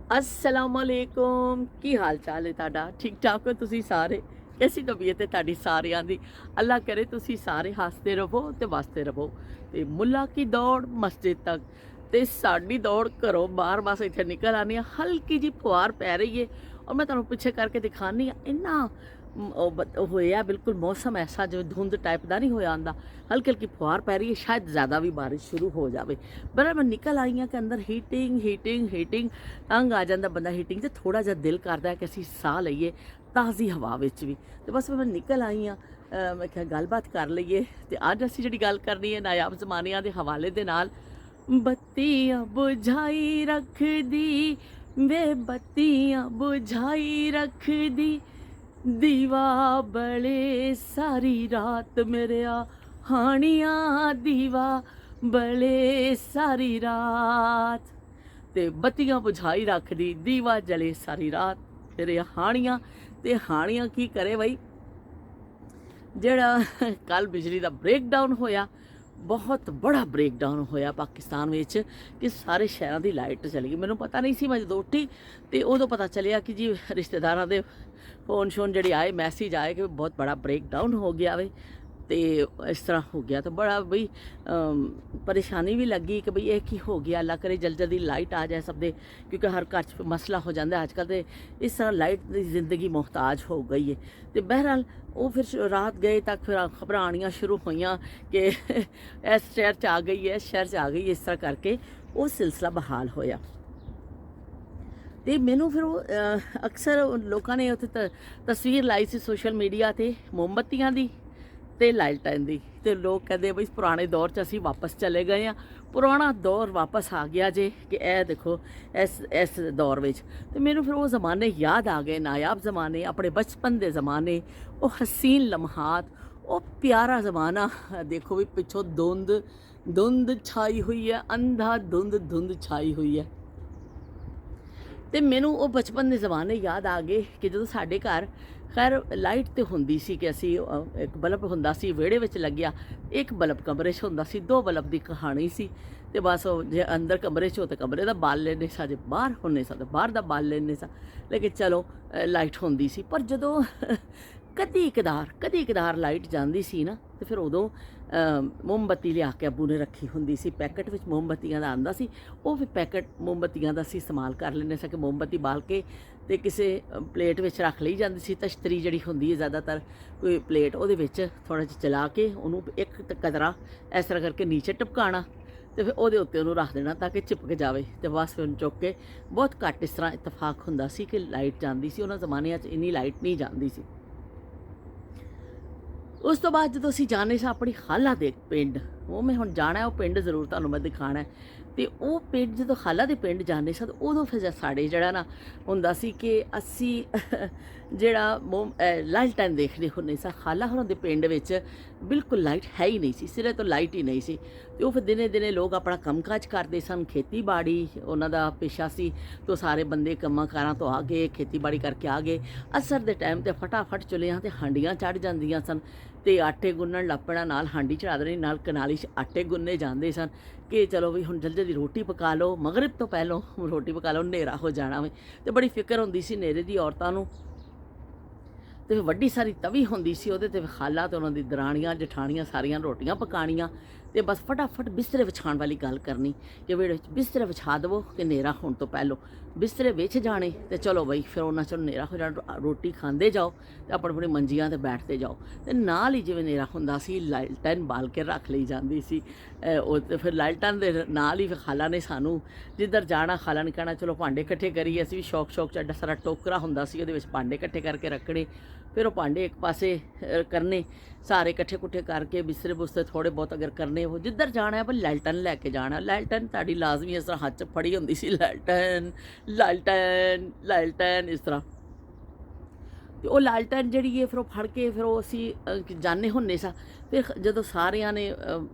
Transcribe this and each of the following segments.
असलामुअलैकुम की हाल चाल है तुहाडा ठीक ठाक हो तुसी सारे कैसी तबीयत है तुहाडी सारियां दी अल्लाह करे तुसी सारे हसते रहो ते वसते रहो ते मुल्ला की दौड़ मस्जिद तक ते साडी दौड़ घरों बाहर बस इत्थे निकल आनी हल्की जी फुहार पै रही है और मैं तुहानू पिछे करके दिखानी इन्ना होया बिल्कुल मौसम ऐसा जो धुंध टाइप का नहीं होया आंदा हल्की हल्की फुहार पै रही है शायद ज़्यादा भी बारिश शुरू हो जाए पर मैं निकल आई हाँ कि अंदर हीटिंग हीटिंग हीटिंग तंग आ जाता बंदा हीटिंग से थोड़ा जहा दिल करता है कि असी साह लीए ताज़ी हवा विच भी तो बस मैं निकल आई हाँ मैं क्या गलबात कर लीए तो अज असी जी गल करनी है नायाब जमानिया के हवाले दे नाल बत्तियां बुझाई रख दी वे बत्तियां बुझाई रख दी दीवा बले सारी रात मेरे हानिया दीवा बले सारी रात ते बत्तियां बुझाई रख दी दीवा जले सारी रात मेरे हानिया ते हानिया की करे बई जेड़ा कल बिजली का ब्रेकडाउन होया बहुत बड़ा ब्रेकडाउन होया पाकिस्तान में कि सारे शहरों की लाइट चली गई मैनू पता नहीं सी मैं जो उठी तो उदों पता चलिया कि जी रिश्तेदारों के फोन शोन जड़े आए मैसेज आए कि बहुत बड़ा ब्रेकडाउन हो गया वे तो इस तरह हो गया तो बड़ा बई परेशानी भी लगी कि बई ये की हो गया अल्लाह करे जल्दी जल्दी लाइट आ जाए सब दे क्योंकि हर घर च मसला हो जाता है अजकल तो इस तरह लाइट की जिंदगी मोहताज हो गई है तो बहरहाल वो फिर रात गए तक फिर खबर आनियाँ शुरू हुई कि इस शहर च आ गई है इस शहर च आ गई है इस तरह करके वो सिलसिला बहाल होया तो मैनू फिर वो अक्सर लोगों ने उत्थे तस्वीर लाई सी सोशल मीडिया ते मोमबत्तियां दी ते लालटेन दी ते लोग कहते बई पुराने दौर च असी वापस चले गए हैं पुराना दौर वापस आ गया जे कि ए देखो इस दौर में तो मैनू फिर वो ज़माने याद आ गए नायाब ज़माने अपने बचपन के ज़माने वो हसीन लम्हात वो प्यारा ज़माना देखो भी पिछों धुंध धुंध छाई हुई है अंधा धुंध धुंध छाई हुई है तो मैनू वो बचपन के ज़माने याद आ गए कि जो साढ़े घर खैर लाइट तो होंदी सी कि असी एक बल्ब होंदा सी विहड़े विच लग्या एक बल्ब कमरे च होंदा सी दो बल्ब की कहानी सी ते बस जे अंदर कमरे च हो तो कमरे का बाल लेने सा जे बाहर होने सा तो बाहर का बाल लेने सा लेकिन चलो लाइट होंदी सी पर जदों कदी कदार लाइट जाती सी ना तो फिर उदों मोमबत्ती लिया के अबू ने रखी होंदी सी पैकेट में मोमबत्तियां का आंदा सी वो भी पैकेट मोमबत्तियां का असी इस्तेमाल कर लेने सा कि मोमबत्ती बाल के तो किसी प्लेट में रख ली जाती सी तश्तरी जी होंगी है ज़्यादातर कोई प्लेट वो थोड़ा जिहा चला के उन्होंने एक कतरा इस तरह करके नीचे टपकाना तो फिर वो उत्ते उन्होंने रख देना ताकि चिपक जाए तो बस फिर चुक के बहुत घट इस तरह इतफाक होंदा सी कि लाइट जाती सी उन्होंने ज़मानिया इन्नी लाइट नहीं जाती सी उस तो बाद जो असी जाने सा अपनी खाला दे पिंड वो मैं हुण जाना है वो पिंड जरूर तुहानूं मैं दिखाना है तो वो पिंड जो खाला दे पिंड जाने सा उदों फिर साढ़े जड़ा ना हुंदा सी कि असी जड़ा लालटेन देखने होंने सा खाला होरां दे पिंड विच बिल्कुल लाइट है ही नहीं सी सिरे तो लाइट ही नहीं सी तो वो फिर दिने दिने लोग अपना कम काज करते सन खेती बाड़ी उन्हां दा पेशा सी तो सारे बंदे कम्मां कारां तो आ गए खेती बाड़ी करके आ गए असर दे टाइम ते फटाफट चुलियां ते हांडियां चढ़ जांदियां सन ते आटे गुन्नण लपड़ा नाल हांडी चढ़ा देनी नाल कनाली आटे गुन्ने जाते सन कि चलो भी हुण जल्दी जल्दी रोटी पका लो मगरिब तो पहलों रोटी पका लो नेरा हो जाना वे तो बड़ी फिक्र होंदी सी नेरे दी औरतां नूं तो फिर वड्डी सारी तवी होंदी सी उहदे ते खाला तो उन्होंने दराणियां जठानियां सारियां रोटियां पकानियां तो बस फटाफट बिस्तरे विछाण वाली गल करनी कि वेड़े बिस्तरे विछा देवो कि नेरा होने तो पहलों बिस्तरे विछ जाने तो चलो बई फिर उन्ना चलो नेरा हो जाना रोटी खाते जाओ तो अपनी अपनी मंजियां ते बैठते जाओ तो नाल ही जिवें नेरा हुंदा सी लालटेन बाल के रख ली जाती सी तो फिर लालटेन दे नाल ही फिर खाला ने सानू जिधर जाना खाला ने कहना चलो भांडे इकट्ठे करिए असीं भी शौक शौक च एड्डा सारा टोकरा हुंदा सी उहदे विच भांडे इकट्ठे करके रखने फिर वो भांडे एक पासे करने सारे इकट्ठे कुट्ठे करके बिस्तरे बुस्तरे थोड़े बहुत अगर करने हो जिधर जाना है पर लालटन लैके जाना लालटन ताड़ी लाजमी इस तरह हाथ च फड़ी होंदी सी लालटन लालटन लालटन इस तरह तो वो लालटन जी है फिर वो फड़ के फिर वो असी जाने होंने सा ਫਿਰ ਜਦੋਂ ਸਾਰਿਆਂ ਨੇ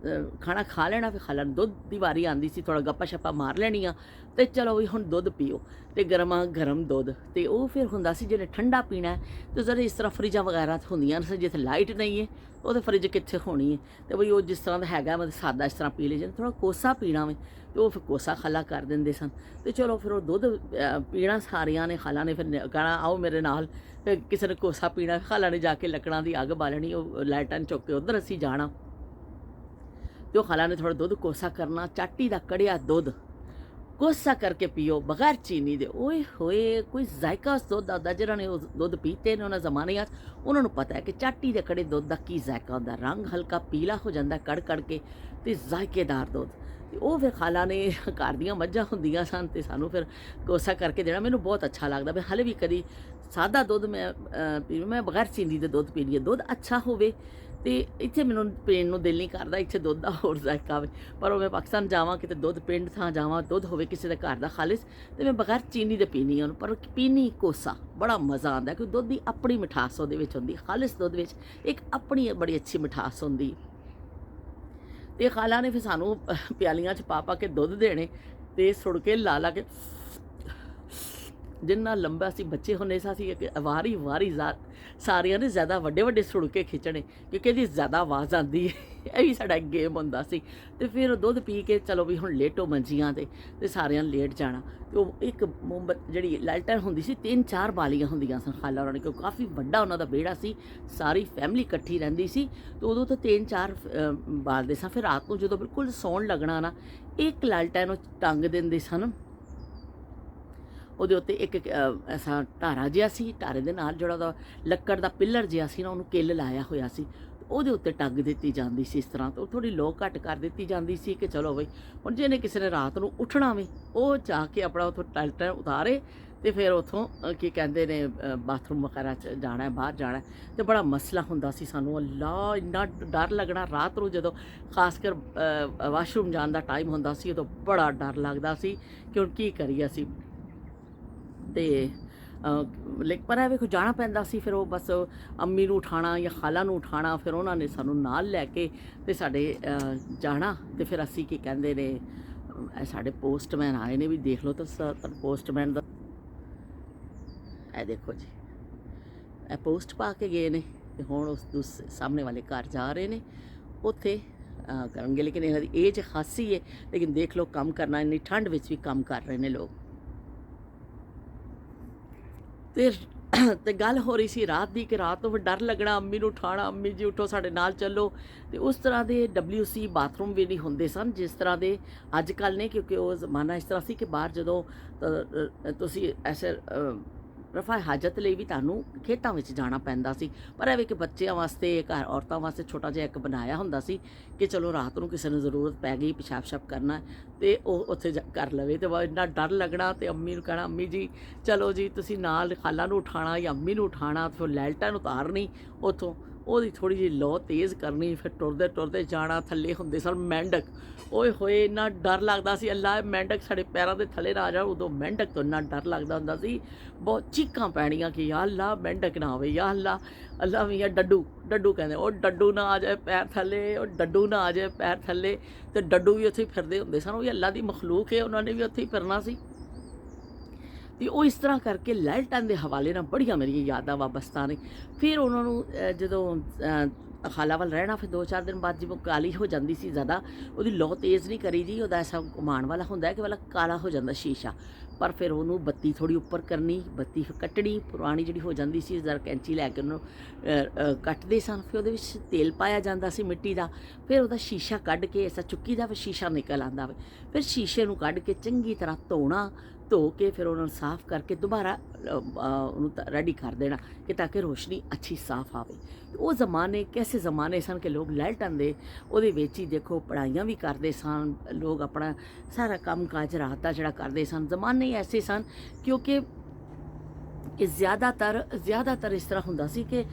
ਖਾਣਾ ਖਾ ਲੈਣਾ, ਫਿਰ ਖਾਲਾ ਨੂੰ ਦੁੱਧ ਦੀ ਵਾਰੀ ਆਉਂਦੀ ਸੀ, ਥੋੜ੍ਹਾ ਗੱਪਾਂ ਸ਼ੱਪਾਂ ਮਾਰ ਲੈਣੀਆਂ ਅਤੇ ਚਲੋ ਵੀ ਹੁਣ ਦੁੱਧ ਪੀਓ, ਅਤੇ ਗਰਮਾ ਗਰਮ ਦੁੱਧ। ਅਤੇ ਉਹ ਫਿਰ ਹੁੰਦਾ ਸੀ ਜਿਹਨੇ ਠੰਡਾ ਪੀਣਾ ਅਤੇ ਜਿਹੜੇ ਇਸ ਤਰ੍ਹਾਂ ਫਰਿੱਜਾਂ ਵਗੈਰਾ ਹੁੰਦੀਆਂ ਨੇ, ਜਿੱਥੇ ਲਾਈਟ ਨਹੀਂ ਹੈ ਉਹਦੇ ਫਰਿੱਜ ਕਿੱਥੇ ਹੋਣੀ ਹੈ, ਅਤੇ ਬਈ ਉਹ ਜਿਸ ਤਰ੍ਹਾਂ ਦਾ ਹੈਗਾ ਮਤਲਬ ਸਾਦਾ ਇਸ ਤਰ੍ਹਾਂ ਪੀ ਲਈ ਜਾਂਦੇ, ਥੋੜ੍ਹਾ ਕੋਸਾ ਪੀਣਾ ਵੇ ਅਤੇ ਉਹ ਫਿਰ ਕੋਸਾ ਖਾਲਾ ਕਰ ਦਿੰਦੇ ਸਨ। ਅਤੇ ਚਲੋ ਫਿਰ ਉਹ ਦੁੱਧ ਪੀਣਾ ਸਾਰਿਆਂ ਨੇ, ਖਾਲਾ ਨੇ ਫਿਰ ਕਹਿਣਾ ਆਓ ਮੇਰੇ ਨਾਲ, ਫਿਰ ਕਿਸੇ ਨੇ ਕੋਸਾ ਪੀਣਾ, ਖਾਲਾ ਨੇ ਜਾ ਕੇ ਲੱਕੜਾਂ ਦੀ ਅੱਗ ਬਾਲਣੀ, ਉਹ ਲਾਈਟਾਂ ਚੁੱਕ ਕੇ ਉੱਧਰ ਅਸੀਂ ਜਾਣਾ, ਅਤੇ ਉਹ ਖਾਲਾ ਨੇ ਥੋੜ੍ਹਾ ਦੁੱਧ ਕੋਸਾ ਕਰਨਾ, ਚਾਟੀ ਦਾ ਕੜਿਆ ਦੁੱਧ ਕੋਸਾ ਕਰਕੇ ਪੀਓ ਬਗੈਰ ਚੀਨੀ ਦੇ। ਓਏ ਹੋਏ ਕੋਈ ਜ਼ਾਇਕਾ ਉਸ ਦੁੱਧ ਦਾ, ਜਿਹਨਾਂ ਨੇ ਉਹ ਦੁੱਧ ਪੀਤੇ ਨੇ ਉਹਨਾਂ ਜ਼ਮਾਨਿਆਂ 'ਚ, ਉਹਨਾਂ ਨੂੰ ਪਤਾ ਹੈ ਕਿ ਚਾਟੀ ਦੇ ਕੜੇ ਦੁੱਧ ਦਾ ਕੀ ਜ਼ਾਇਕਾ ਹੁੰਦਾ। ਰੰਗ ਹਲਕਾ ਪੀਲਾ ਹੋ ਜਾਂਦਾ ਕੜ ਕੜ ਕੇ, ਅਤੇ ਜ਼ਾਇਕੇਦਾਰ ਦੁੱਧ। ਅਤੇ ਉਹ ਫਿਰ ਖਾਲਾ ਨੇ, ਘਰ ਦੀਆਂ ਮੱਝਾਂ ਹੁੰਦੀਆਂ ਸਨ ਅਤੇ ਸਾਨੂੰ ਫਿਰ ਕੋਸਾ ਕਰਕੇ ਦੇਣਾ। ਮੈਨੂੰ ਬਹੁਤ ਅੱਛਾ ਲੱਗਦਾ। ਮੈਂ ਹਾਲੇ ਵੀ ਕਦੀ ਸਾਦਾ ਦੁੱਧ ਮੈਂ ਬਗੈਰ ਚੀਨੀ ਦੇ ਦੁੱਧ ਪੀ ਲਈਏ, ਦੁੱਧ ਅੱਛਾ ਹੋਵੇ। ਅਤੇ ਇੱਥੇ ਮੈਨੂੰ ਪੀਣ ਨੂੰ ਦਿਲ ਨਹੀਂ ਕਰਦਾ, ਇੱਥੇ ਦੁੱਧ ਦਾ ਹੋਰ ਜ਼ਾਇਕਾ ਵੇ, ਪਰ ਉਹ ਮੈਂ ਪਾਕਿਸਤਾਨ ਜਾਵਾਂ ਕਿਤੇ ਦੁੱਧ ਪਿੰਡ ਥਾਂ ਜਾਵਾਂ, ਦੁੱਧ ਹੋਵੇ ਕਿਸੇ ਦੇ ਘਰ ਦਾ ਖਾਲਿਸ, ਅਤੇ ਮੈਂ ਬਗੈਰ ਚੀਨੀ ਦੇ ਪੀਣੀ ਉਹਨੂੰ, ਪਰ ਪੀਣੀ ਕੋਸਾ ਬੜਾ ਮਜ਼ਾ ਆਉਂਦਾ, ਕਿਉਂਕਿ ਦੁੱਧ ਦੀ ਆਪਣੀ ਮਿਠਾਸ ਉਹਦੇ ਵਿੱਚ ਹੁੰਦੀ, ਖਾਲਿਸ ਦੁੱਧ ਵਿੱਚ ਇੱਕ ਆਪਣੀ ਬੜੀ ਅੱਛੀ ਮਿਠਾਸ ਹੁੰਦੀ। ਅਤੇ ਖਾਲਾ ਨੇ ਫਿਰ ਸਾਨੂੰ ਪਿਆਲੀਆਂ 'ਚ ਪਾ ਪਾ ਕੇ ਦੁੱਧ ਦੇਣੇ, ਅਤੇ ਸੁੜ ਕੇ ਲਾ ਲਾ ਕੇ, ਜਿੰਨਾ ਲੰਬਾ ਅਸੀਂ ਬੱਚੇ ਹੁੰਦੇ ਸਾਂ, ਅਸੀਂ ਇੱਕ ਵਾਰੀ ਸਾਰਿਆਂ ਨੇ ਜ਼ਿਆਦਾ ਵੱਡੇ ਵੱਡੇ ਸੁੜ ਕੇ ਖਿੱਚਣੇ, ਕਿਉਂਕਿ ਇਹਦੀ ਜ਼ਿਆਦਾ ਆਵਾਜ਼ ਆਉਂਦੀ ਹੈ। ਇਹ ਵੀ ਸਾਡਾ ਇੱਕ ਗੇਮ ਹੁੰਦਾ ਸੀ। ਅਤੇ ਫਿਰ ਉਹ ਦੁੱਧ ਪੀ ਕੇ ਚਲੋ ਵੀ ਹੁਣ ਲੇਟੋ ਮੰਜੀਆਂ 'ਤੇ, ਅਤੇ ਸਾਰਿਆਂ ਨੇ ਲੇਟ ਜਾਣਾ। ਅਤੇ ਉਹ ਇੱਕ ਜਿਹੜੀ ਲਾਲਟਨ ਹੁੰਦੀ ਸੀ, 3-4 ਬਾਲੀਆਂ ਹੁੰਦੀਆਂ ਸਨ ਖਾਲਾ ਉਹਨਾਂ ਨੇ, ਕਿਉਂਕਿ ਕਾਫੀ ਵੱਡਾ ਉਹਨਾਂ ਦਾ ਵਿਹੜਾ ਸੀ, ਸਾਰੀ ਫੈਮਿਲੀ ਇਕੱਠੀ ਰਹਿੰਦੀ ਸੀ, ਅਤੇ ਉਦੋਂ ਤਾਂ 3-4 ਬਾਲਦੇ ਸਾਂ। ਫਿਰ ਰਾਤ ਨੂੰ ਜਦੋਂ ਬਿਲਕੁਲ ਸੌਣ ਲੱਗਣਾ ਨਾ, ਇੱਕ ਲਾਲਟਨ ਨੂੰ ਟੰਗ ਦਿੰਦੇ ਸਨ, ਉਹਦੇ ਉੱਤੇ ਇੱਕ ਐਸਾ ਢਾਰਾ ਜਿਹਾ ਸੀ, ਢਾਰੇ ਦੇ ਨਾਲ ਜਿਹੜਾ ਉਹਦਾ ਲੱਕੜ ਦਾ ਪਿੱਲਰ ਜਿਹਾ ਸੀ ਨਾ, ਉਹਨੂੰ ਕਿੱਲ ਲਾਇਆ ਹੋਇਆ ਸੀ, ਉਹਦੇ ਉੱਤੇ ਟੰਗ ਦਿੱਤੀ ਜਾਂਦੀ ਸੀ ਇਸ ਤਰ੍ਹਾਂ। ਤਾਂ ਉਹ ਥੋੜ੍ਹੀ ਲੋ ਘੱਟ ਕਰ ਦਿੱਤੀ ਜਾਂਦੀ ਸੀ ਕਿ ਚਲੋ ਬਈ ਹੁਣ ਜਿਹਨੇ ਕਿਸੇ ਨੇ ਰਾਤ ਨੂੰ ਉੱਠਣਾ ਵੇ, ਉਹ ਜਾ ਕੇ ਆਪਣਾ ਉੱਥੋਂ ਟੈਲਟਰ ਉਤਾਰੇ, ਅਤੇ ਫਿਰ ਉੱਥੋਂ ਕੀ ਕਹਿੰਦੇ ਨੇ ਬਾਥਰੂਮ ਵਗੈਰਾ 'ਚ ਜਾਣਾ, ਬਾਹਰ ਜਾਣਾ। ਅਤੇ ਬੜਾ ਮਸਲਾ ਹੁੰਦਾ ਸੀ ਸਾਨੂੰ, ਅੱਲਾ ਇੰਨਾ ਡਰ ਲੱਗਣਾ ਰਾਤ ਨੂੰ, ਜਦੋਂ ਖਾਸ ਕਰ ਵਾਸ਼ਰੂਮ ਜਾਣ ਦਾ ਟਾਈਮ ਹੁੰਦਾ ਸੀ, ਉਦੋਂ ਬੜਾ ਡਰ ਲੱਗਦਾ ਸੀ ਕਿ ਹੁਣ ਕੀ ਕਰੀਏ ਅਸੀਂ। ਅਤੇ ਪਰ ਐਵੇਂ ਕੋਈ ਜਾਣਾ ਪੈਂਦਾ ਸੀ, ਫਿਰ ਉਹ ਬਸ ਅੰਮੀ ਨੂੰ ਉਠਾਉਣਾ ਜਾਂ ਖਾਲਾ ਨੂੰ ਉਠਾਉਣਾ, ਫਿਰ ਉਹਨਾਂ ਨੇ ਸਾਨੂੰ ਨਾਲ ਲੈ ਕੇ ਅਤੇ ਸਾਡੇ ਜਾਣਾ। ਅਤੇ ਫਿਰ ਅਸੀਂ ਕੀ ਕਹਿੰਦੇ ਨੇ, ਸਾਡੇ ਪੋਸਟਮੈਨ ਆਏ ਨੇ, ਵੀ ਦੇਖ ਲਓ ਤਾਂ ਪੋਸਟਮੈਨ ਦਾ ਇਹ ਦੇਖੋ ਜੀ, ਇਹ ਪੋਸਟ ਪਾ ਕੇ ਗਏ ਨੇ, ਅਤੇ ਹੁਣ ਉਸ ਸਾਹਮਣੇ ਵਾਲੇ ਘਰ ਜਾ ਰਹੇ ਨੇ, ਉੱਥੇ ਕਰਨਗੇ। ਲੇਕਿਨ ਇਹਨਾਂ ਦੀ ਏਜ ਖਾਸੀ ਹੈ, ਲੇਕਿਨ ਦੇਖ ਲਓ ਕੰਮ ਕਰਨਾ, ਇੰਨੀ ਠੰਡ ਵਿੱਚ ਵੀ ਕੰਮ ਕਰ ਰਹੇ ਨੇ ਲੋਕ। ਅਤੇ ਗੱਲ ਹੋ ਰਹੀ ਸੀ ਰਾਤ ਦੀ, ਕਿ ਰਾਤ ਨੂੰ ਫਿਰ ਡਰ ਲੱਗਣਾ, ਅੰਮੀ ਨੂੰ ਉਠਾਉਣਾ, ਅੰਮੀ ਜੀ ਉੱਠੋ ਸਾਡੇ ਨਾਲ ਚੱਲੋ। ਅਤੇ ਉਸ ਤਰ੍ਹਾਂ ਦੇ WC ਬਾਥਰੂਮ ਵੀ ਨਹੀਂ ਹੁੰਦੇ ਸਨ ਜਿਸ ਤਰ੍ਹਾਂ ਦੇ ਅੱਜ ਕੱਲ੍ਹ ਨੇ, ਕਿਉਂਕਿ ਉਹ ਜ਼ਮਾਨਾ ਇਸ ਤਰ੍ਹਾਂ ਸੀ ਕਿ ਬਾਹਰ ਜਦੋਂ ਤੁਸੀਂ ਐਸੇ ਰਫਾ ਹਾਜਤ ਲਈ ਵੀ ਤੁਹਾਨੂੰ ਖੇਤਾਂ ਵਿੱਚ ਜਾਣਾ ਪੈਂਦਾ ਸੀ। ਪਰ ਐਵੇਂ ਕਿ ਬੱਚਿਆਂ ਵਾਸਤੇ, ਘਰ ਔਰਤਾਂ ਵਾਸਤੇ ਛੋਟਾ ਜਿਹਾ ਇੱਕ ਬਣਾਇਆ ਹੁੰਦਾ ਸੀ ਕਿ ਚਲੋ ਰਾਤ ਨੂੰ ਕਿਸੇ ਨੂੰ ਜ਼ਰੂਰਤ ਪੈ ਗਈ, ਪਿਸ਼ਾਬ ਸ਼ਾਬ ਕਰਨਾ, ਅਤੇ ਉਹ ਉੱਥੇ ਕਰ ਲਵੇ। ਅਤੇ ਇੰਨਾ ਡਰ ਲੱਗਣਾ, ਅਤੇ ਅੰਮੀ ਨੂੰ ਕਹਿਣਾ ਅੰਮੀ ਜੀ ਚਲੋ ਜੀ, ਤੁਸੀਂ ਨਾਲ ਖਾਲਾ ਨੂੰ ਉਠਾਉਣਾ ਜਾਂ ਅੰਮੀ ਨੂੰ ਉਠਾਉਣਾ, ਫਿਰ ਲਾਲਟਨ ਉਤਾਰਨੀ ਉੱਥੋਂ, ਉਹਦੀ ਥੋੜ੍ਹੀ ਜਿਹੀ ਲੋ ਤੇਜ਼ ਕਰਨੀ, ਫਿਰ ਟੁਰਦੇ ਟੁਰਦੇ ਜਾਣਾ। ਥੱਲੇ ਹੁੰਦੇ ਸਨ ਮੈਂਡਕ, ਓਏ ਹੋਏ ਇੰਨਾ ਡਰ ਲੱਗਦਾ ਸੀ, ਅੱਲਾ ਮੈਂਡਕ ਸਾਡੇ ਪੈਰਾਂ ਦੇ ਥੱਲੇ ਨਾ ਆ ਜਾਣ। ਉਦੋਂ ਮੈਂਡਕ ਤੋਂ ਇੰਨਾ ਡਰ ਲੱਗਦਾ ਹੁੰਦਾ ਸੀ, ਬਹੁਤ ਚੀਕਾਂ ਪੈਣੀਆਂ ਕਿ ਯਾ ਅੱਲਾ ਮੈਂਡਕ ਨਾ ਹੋਵੇ, ਯਾ ਅੱਲਾ, ਅੱਲਾ ਵੀ, ਡੱਡੂ ਕਹਿੰਦੇ, ਉਹ ਡੱਡੂ ਨਾ ਆ ਜਾਏ ਪੈਰ ਥੱਲੇ, ਉਹ ਡੱਡੂ ਨਾ ਆ ਜਾਏ ਪੈਰ ਥੱਲੇ। ਅਤੇ ਡੱਡੂ ਵੀ ਉੱਥੇ ਹੀ ਫਿਰਦੇ ਹੁੰਦੇ ਸਨ, ਉਹ ਵੀ ਅੱਲਾ ਦੀ ਮਖਲੂਕ ਹੈ, ਉਹਨਾਂ ਨੇ ਵੀ ਉੱਥੇ ਹੀ ਫਿਰਨਾ ਸੀ। ਅਤੇ ਉਹ ਇਸ ਤਰ੍ਹਾਂ ਕਰਕੇ ਲਾਲਟਨ ਦੇ ਹਵਾਲੇ ਨਾਲ ਬੜੀਆਂ ਮੇਰੀਆਂ ਯਾਦਾਂ ਵਾਬਸਤਾ ਨੇ। ਫਿਰ ਉਹਨਾਂ ਨੂੰ ਜਦੋਂ ਖਾਲਾ ਵੱਲ ਰਹਿਣਾ, ਫਿਰ 2-4 ਦਿਨ ਬਾਅਦ ਜਿਵੇਂ ਕਾਲੀ ਹੋ ਜਾਂਦੀ ਸੀ ਜ਼ਿਆਦਾ, ਉਹਦੀ ਲੋ ਤੇਜ਼ ਨਹੀਂ ਕਰੀ ਜੀ, ਉਹਦਾ ਐਸਾ ਘੁਮਾਉਣ ਵਾਲਾ ਹੁੰਦਾ ਕਿ ਵਾਲਾ ਕਾਲਾ ਹੋ ਜਾਂਦਾ ਸ਼ੀਸ਼ਾ। ਪਰ ਫਿਰ ਉਹਨੂੰ ਬੱਤੀ ਥੋੜ੍ਹੀ ਉੱਪਰ ਕਰਨੀ, ਬੱਤੀ ਕੱਟਣੀ, ਪੁਰਾਣੀ ਜਿਹੜੀ ਹੋ ਜਾਂਦੀ ਸੀ, ਜ਼ਰਾ ਕੈਂਚੀ ਲੈ ਕੇ ਉਹਨੂੰ ਕੱਟਦੇ ਸਨ। ਫਿਰ ਉਹਦੇ ਵਿੱਚ ਤੇਲ ਪਾਇਆ ਜਾਂਦਾ ਸੀ ਮਿੱਟੀ ਦਾ, ਫਿਰ ਉਹਦਾ ਸ਼ੀਸ਼ਾ ਕੱਢ ਕੇ ਐਸਾ ਚੁੱਕੀ ਦਾ, ਫਿਰ ਸ਼ੀਸ਼ਾ ਨਿਕਲ ਆਉਂਦਾ ਵੇ। ਫਿਰ ਸ਼ੀਸ਼ੇ ਨੂੰ ਕੱਢ ਕੇ ਚੰਗੀ ਤਰ੍ਹਾਂ ਧੋ ਕੇ ਫਿਰ ਉਹਨਾਂ ਨੂੰ ਸਾਫ਼ ਕਰਕੇ ਦੁਬਾਰਾ ਉਹਨੂੰ ਰੈਡੀ ਕਰ ਦੇਣਾ, ਕਿ ਤਾਂ ਕਿ ਰੋਸ਼ਨੀ ਅੱਛੀ ਸਾਫ਼ ਆਵੇ। ਉਹ ਜ਼ਮਾਨੇ ਕੈਸੇ ਜ਼ਮਾਨੇ ਸਨ ਕਿ ਲੋਕ ਲਾਲਟਨ ਦੇ ਉਹਦੇ ਵਿੱਚ ਹੀ ਦੇਖੋ ਪੜ੍ਹਾਈਆਂ ਵੀ ਕਰਦੇ ਸਨ, ਲੋਕ ਆਪਣਾ ਸਾਰਾ ਕੰਮ ਕਾਜ ਰਾਤ ਦਾ ਜਿਹੜਾ ਕਰਦੇ ਸਨ। ਜ਼ਮਾਨੇ ਐਸੇ ਸਨ ਕਿਉਂਕਿ ਜ਼ਿਆਦਾਤਰ ਇਸ ਤਰ੍ਹਾਂ ਹੁੰਦਾ ਸੀ ਕਿ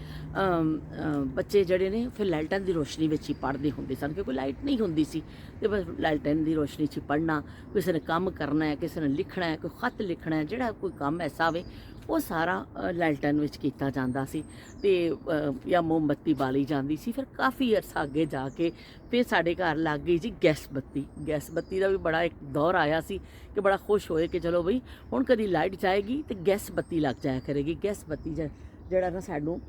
ਬੱਚੇ ਜਿਹੜੇ ਨੇ ਫਿਰ ਲਾਲਟਨ ਦੀ ਰੋਸ਼ਨੀ ਵਿੱਚ ਹੀ ਪੜ੍ਹਦੇ ਹੁੰਦੇ ਸਨ, ਕਿਉਂਕਿ ਲਾਈਟ ਨਹੀਂ ਹੁੰਦੀ ਸੀ, ਅਤੇ ਬਸ ਲਾਲਟਨ ਦੀ ਰੋਸ਼ਨੀ 'ਚ ਪੜ੍ਹਨਾ। ਕਿਸੇ ਨੇ ਕੰਮ ਕਰਨਾ ਹੈ, ਕਿਸੇ ਨੇ ਲਿਖਣਾ ਹੈ, ਕੋਈ ਖੱਤ ਲਿਖਣਾ ਹੈ, ਜਿਹੜਾ ਕੋਈ ਕੰਮ ਐਸਾ ਹੋਵੇ ਉਹ ਸਾਰਾ ਲੈਲਟਨ ਵਿੱਚ ਕੀਤਾ ਜਾਂਦਾ ਸੀ ਤੇ ਜਾਂ ਮੋਮਬੱਤੀ ਬਾਲੀ ਜਾਂਦੀ ਸੀ। ਫਿਰ ਕਾਫੀ ਅਰਸਾ ਅੱਗੇ ਜਾ ਕੇ ਫਿਰ ਸਾਡੇ ਘਰ ਲੱਗ ਗਈ ਜੀ ਗੈਸ ਬੱਤੀ। ਗੈਸ ਬੱਤੀ ਦਾ ਵੀ ਬੜਾ ਇੱਕ ਦੌਰ ਆਇਆ ਸੀ ਕਿ ਬੜਾ ਖੁਸ਼ ਹੋਏ ਕਿ ਚਲੋ ਬਈ ਹੁਣ ਕਦੀ ਲਾਈਟ ਜਾਏਗੀ ਤੇ ਗੈਸ ਬੱਤੀ ਲੱਗ ਜਾਇਆ ਕਰੇਗੀ। ਗੈਸ ਬੱਤੀ ਜਿਹੜਾ ਨਾ ਸਾਨੂੰ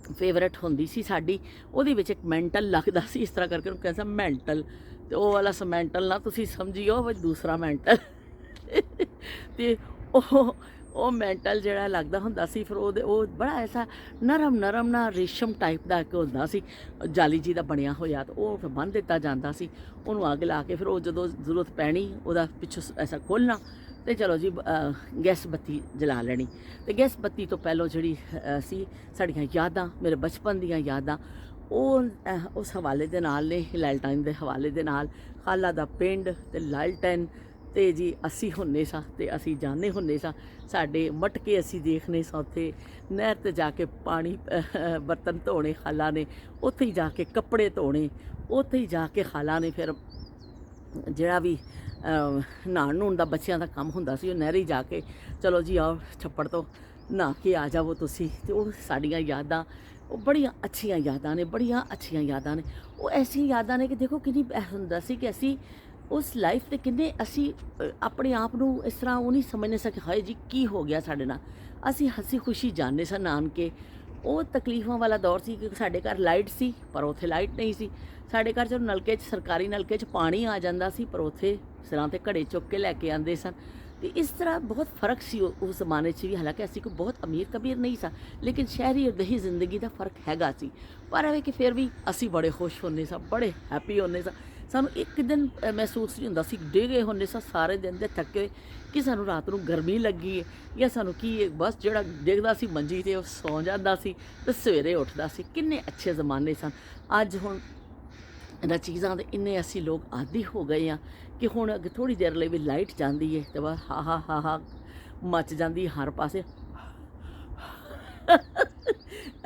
ਫੇਵਰਟ ਹੁੰਦੀ ਸੀ ਸਾਡੀ, ਉਹਦੇ ਵਿੱਚ ਇੱਕ ਮੈਂਟਲ ਲੱਗਦਾ ਸੀ, ਇਸ ਤਰ੍ਹਾਂ ਕਰਕੇ ਉਹਨੂੰ ਕਹਿੰਦਾ ਮੈਂਟਲ, ਤੇ ਉਹ ਵਾਲਾ ਸਮੈਂਟਲ ਨਾ ਤੁਸੀਂ ਸਮਝੀਓ ਵੀ ਦੂਸਰਾ ਮੈਂਟਲ ਤੇ ਉਹ ਮੈਂਟਲ ਜਿਹੜਾ ਲੱਗਦਾ ਹੁੰਦਾ ਸੀ, ਫਿਰ ਉਹ ਬੜਾ ਐਸਾ ਨਰਮ ਨਾ ਰੇਸ਼ਮ ਟਾਈਪ ਦਾ ਇੱਕ ਹੁੰਦਾ ਸੀ ਜਾਲੀ ਜੀ ਦਾ ਬਣਿਆ ਹੋਇਆ, ਤਾਂ ਉਹ ਫਿਰ ਬੰਨ੍ਹ ਦਿੱਤਾ ਜਾਂਦਾ ਸੀ। ਉਹਨੂੰ ਅੱਗ ਲਾ ਕੇ ਫਿਰ ਉਹ ਜਦੋਂ ਜ਼ਰੂਰਤ ਪੈਣੀ ਉਹਦਾ ਪਿੱਛੋਂ ਐਸਾ ਖੋਲ੍ਹਣਾ ਤੇ ਚਲੋ ਜੀ ਗੈਸ ਬੱਤੀ ਜਲਾ ਲੈਣੀ। ਤੇ ਗੈਸ ਬੱਤੀ ਤੋਂ ਪਹਿਲਾਂ ਜਿਹੜੀ ਸੀ ਸਾਡੀਆਂ ਯਾਦਾਂ, ਮੇਰੇ ਬਚਪਨ ਦੀਆਂ ਯਾਦਾਂ, ਉਹ ਉਸ ਹਵਾਲੇ ਦੇ ਨਾਲ ਨੇ, ਲਾਲਟਨ ਦੇ ਹਵਾਲੇ ਦੇ ਨਾਲ। ਖਾਲਾ ਦਾ ਪਿੰਡ ਤੇ ਲਾਲਟਨ, ਤੇ ਜੀ ਅਸੀਂ ਹੁੰਦੇ ਸਾਂ ਤੇ ਅਸੀਂ ਜਾਂਦੇ ਹੁੰਦੇ ਸਾਂ, ਸਾਡੇ ਮਟਕੇ ਅਸੀਂ ਦੇਖਣੇ ਸਾਂ ਉੱਥੇ ਨਹਿਰ 'ਤੇ ਜਾ ਕੇ ਪਾਣੀ ਬਰਤਨ ਧੋਣੇ ਖਾਲਾ ਨੇ, ਉੱਥੇ ਹੀ ਜਾ ਕੇ ਕੱਪੜੇ ਧੋਣੇ, ਉੱਥੇ ਹੀ ਜਾ ਕੇ ਖਾਲਾ ਨੇ ਫਿਰ ਜਿਹੜਾ ਵੀ ਨਹਾਉਣ ਨੂਣ ਦਾ ਬੱਚਿਆਂ ਦਾ ਕੰਮ ਹੁੰਦਾ ਸੀ, ਉਹ ਨਹਿਰੀ ਜਾ ਕੇ ਚਲੋ ਜੀ ਆਓ ਛੱਪੜ ਤੋਂ ਨਹਾ ਕੇ ਆ ਜਾਵੋ ਤੁਸੀਂ। ਤੇ ਉਹ ਸਾਡੀਆਂ ਯਾਦਾਂ, ਉਹ ਬੜੀਆਂ ਅੱਛੀਆਂ ਯਾਦਾਂ ਨੇ, ਬੜੀਆਂ ਅੱਛੀਆਂ ਯਾਦਾਂ ਨੇ। ਉਹ ਐਸੀਆਂ ਯਾਦਾਂ ਨੇ ਕਿ ਦੇਖੋ ਕਿੰਨੀ ਹੁੰਦਾ ਸੀ ਕਿ ਅਸੀਂ ਉਸ ਲਾਈਫ 'ਤੇ ਕਿੰਨੇ ਅਸੀਂ ਆਪਣੇ ਆਪ ਨੂੰ ਇਸ ਤਰ੍ਹਾਂ ਉਹ ਨਹੀਂ ਸਮਝਨੇ ਸਕੇ ਹਾਏ ਜੀ ਕੀ ਹੋ ਗਿਆ ਸਾਡੇ ਨਾਲ। ਅਸੀਂ ਹੱਸੀ ਖੁਸ਼ੀ ਜਾਂਦੇ ਸਾਂ ਨਾਨਕੇ। ਉਹ ਤਕਲੀਫਾਂ ਵਾਲਾ ਦੌਰ ਸੀ ਕਿ ਸਾਡੇ ਘਰ ਲਾਈਟ ਸੀ ਪਰ ਉੱਥੇ ਲਾਈਟ ਨਹੀਂ ਸੀ। ਸਾਡੇ ਘਰ ਜਦੋਂ ਨਲਕੇ 'ਚ, ਸਰਕਾਰੀ ਨਲਕੇ 'ਚ ਪਾਣੀ ਆ ਜਾਂਦਾ ਸੀ ਪਰ ਉੱਥੇ ਸਿਰਾਂ 'ਤੇ ਘੜੇ ਚੁੱਕ ਕੇ ਲੈ ਕੇ ਆਉਂਦੇ ਸਨ। ਤੇ ਇਸ ਤਰ੍ਹਾਂ ਬਹੁਤ ਫ਼ਰਕ ਸੀ ਉਸ ਜ਼ਮਾਨੇ 'ਚ ਵੀ। ਹਾਲਾਂਕਿ ਅਸੀਂ ਕੋਈ ਬਹੁਤ ਅਮੀਰ ਕਬੀਰ ਨਹੀਂ ਸਾਂ, ਲੇਕਿਨ ਸ਼ਹਿਰੀ ਦਹੀ ਜ਼ਿੰਦਗੀ ਦਾ ਫ਼ਰਕ ਹੈਗਾ ਸੀ। ਪਰ ਐਵੇਂ ਕਿ ਫਿਰ ਵੀ ਅਸੀਂ ਬੜੇ ਖੁਸ਼ ਹੁੰਦੇ ਸਾਂ, ਬੜੇ ਹੈਪੀ ਹੁੰਦੇ ਸਾਂ। ਸਾਨੂੰ ਇੱਕ ਦਿਨ ਮਹਿਸੂਸ ਨਹੀਂ ਹੁੰਦਾ ਸੀ ਡਿੱਗੇ ਹੁੰਦੇ ਸਾਂ ਸਾਰੇ ਦਿਨ ਦੇ ਥੱਕੇ ਕਿ ਸਾਨੂੰ ਰਾਤ ਨੂੰ ਗਰਮੀ ਲੱਗੀ ਹੈ ਜਾਂ ਸਾਨੂੰ ਕੀ, ਬਸ ਜਿਹੜਾ ਡਿੱਗਦਾ ਸੀ ਮੰਜੀ 'ਤੇ ਉਹ ਸੌਂ ਜਾਂਦਾ ਸੀ ਤੇ ਸਵੇਰੇ ਉੱਠਦਾ ਸੀ। ਕਿੰਨੇ ਅੱਛੇ ਜ਼ਮਾਨੇ ਸਨ। ਅੱਜ ਹੁਣ ਇਹਨਾਂ ਚੀਜ਼ਾਂ ਦੇ ਇੰਨੇ ਅਸੀਂ ਲੋਕ ਆਦੀ ਹੋ ਗਏ ਹਾਂ ਕਿ ਹੁਣ ਅੱਗੇ ਥੋੜ੍ਹੀ ਦੇਰ ਲਈ ਵੀ ਲਾਈਟ ਜਾਂਦੀ ਹੈ ਤੇ ਬਸ ਹਾ ਮੱਚ ਜਾਂਦੀ ਹਰ ਪਾਸੇ।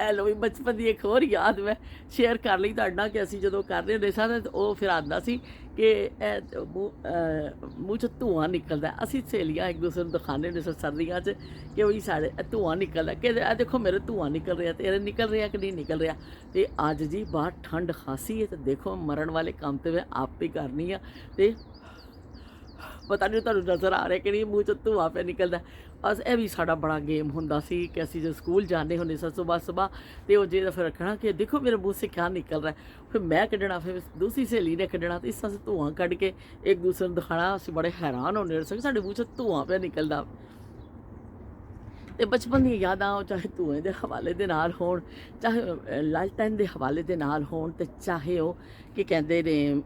ਇਹ ਲੋ ਵੀ ਬਚਪਨ ਦੀ ਇੱਕ ਹੋਰ ਯਾਦ ਮੈਂ ਸ਼ੇਅਰ ਕਰ ਲਈ ਤੁਹਾਡੇ ਨਾਲ ਕਿ ਅਸੀਂ ਜਦੋਂ ਕਰਦੇ ਹੁੰਦੇ ਸਾਂ ਤਾਂ ਉਹ ਫਿਰ ਆਉਂਦਾ ਸੀ ਕਿ ਇਹ ਮੂੰਹ 'ਚ ਧੂੰਆਂ ਨਿਕਲਦਾ। ਅਸੀਂ ਸਹੇਲੀਆਂ ਇੱਕ ਦੂਸਰੇ ਨੂੰ ਦਿਖਾਉਂਦੇ ਹੁੰਦੇ ਸਾਂ ਸਰਦੀਆਂ 'ਚ ਕਿ ਵੀ ਸਾਡੇ ਧੂੰਆਂ ਨਿਕਲਦਾ, ਕਿ ਇਹ ਦੇਖੋ ਮੇਰੇ ਧੂੰਆਂ ਨਿਕਲ ਰਿਹਾ, ਤੇਰੇ ਨਿਕਲ ਰਿਹਾ ਕਿ ਨਹੀਂ ਨਿਕਲ ਰਿਹਾ। ਤੇ ਅੱਜ ਜੀ ਬਾਹਰ ਠੰਡ ਖਾਸੀ ਹੈ ਤੇ ਦੇਖੋ ਮਰਨ ਵਾਲੇ ਕੰਮ ਤੇ ਮੈਂ ਆਪ ਹੀ ਕਰਨੀ ਆ ਤੇ ਪਤਾ ਨਹੀਂ ਤੁਹਾਨੂੰ ਨਜ਼ਰ ਆ ਰਿਹਾ ਕਿ ਨਹੀਂ ਮੂੰਹ 'ਚ ਧੂੰਆਂ ਪਿਆ ਨਿਕਲਦਾ। ਬਸ ਇਹ ਵੀ ਸਾਡਾ ਬੜਾ ਗੇਮ ਹੁੰਦਾ ਸੀ ਕਿ ਅਸੀਂ ਜਦੋਂ ਸਕੂਲ ਜਾਂਦੇ ਹੁੰਦੇ ਸਾਂ ਸੁਬਾਹ ਤੇ ਉਹ ਜੇ ਫਿਰ ਰੱਖਣਾ ਕਿ ਦੇਖੋ ਮੇਰੇ ਮੂੰਹ ਸੇ ਕਿਆ ਨਿਕਲ ਰਿਹਾ, ਫਿਰ ਮੈਂ ਕੱਢਣਾ, ਫਿਰ ਦੂਸਰੀ ਸਹੇਲੀ ਨੇ ਕੱਢਣਾ, ਤੇ ਇਸ ਤਰ੍ਹਾਂ ਧੂੰਆਂ ਕੱਢ ਕੇ ਇੱਕ ਦੂਸਰੇ ਨੂੰ ਦਿਖਾਉਣਾ। ਅਸੀਂ ਬੜੇ ਹੈਰਾਨ ਹੁੰਦੇ ਸੀ ਸਾਡੇ ਮੂੰਹ 'ਚ ਧੂੰਆਂ ਪਿਆ ਨਿਕਲਦਾ। ਤੇ ਬਚਪਨ ਦੀਆਂ ਯਾਦਾਂ ਉਹ ਚਾਹੇ ਧੂਏ ਦੇ ਹਵਾਲੇ ਦੇ ਨਾਲ ਹੋਣ, ਚਾਹੇ ਲਾਲਟਨ ਦੇ ਹਵਾਲੇ ਦੇ ਨਾਲ ਹੋਣ, ਤੇ ਚਾਹੇ ਉਹ ਕੀ ਕਹਿੰਦੇ ਨੇ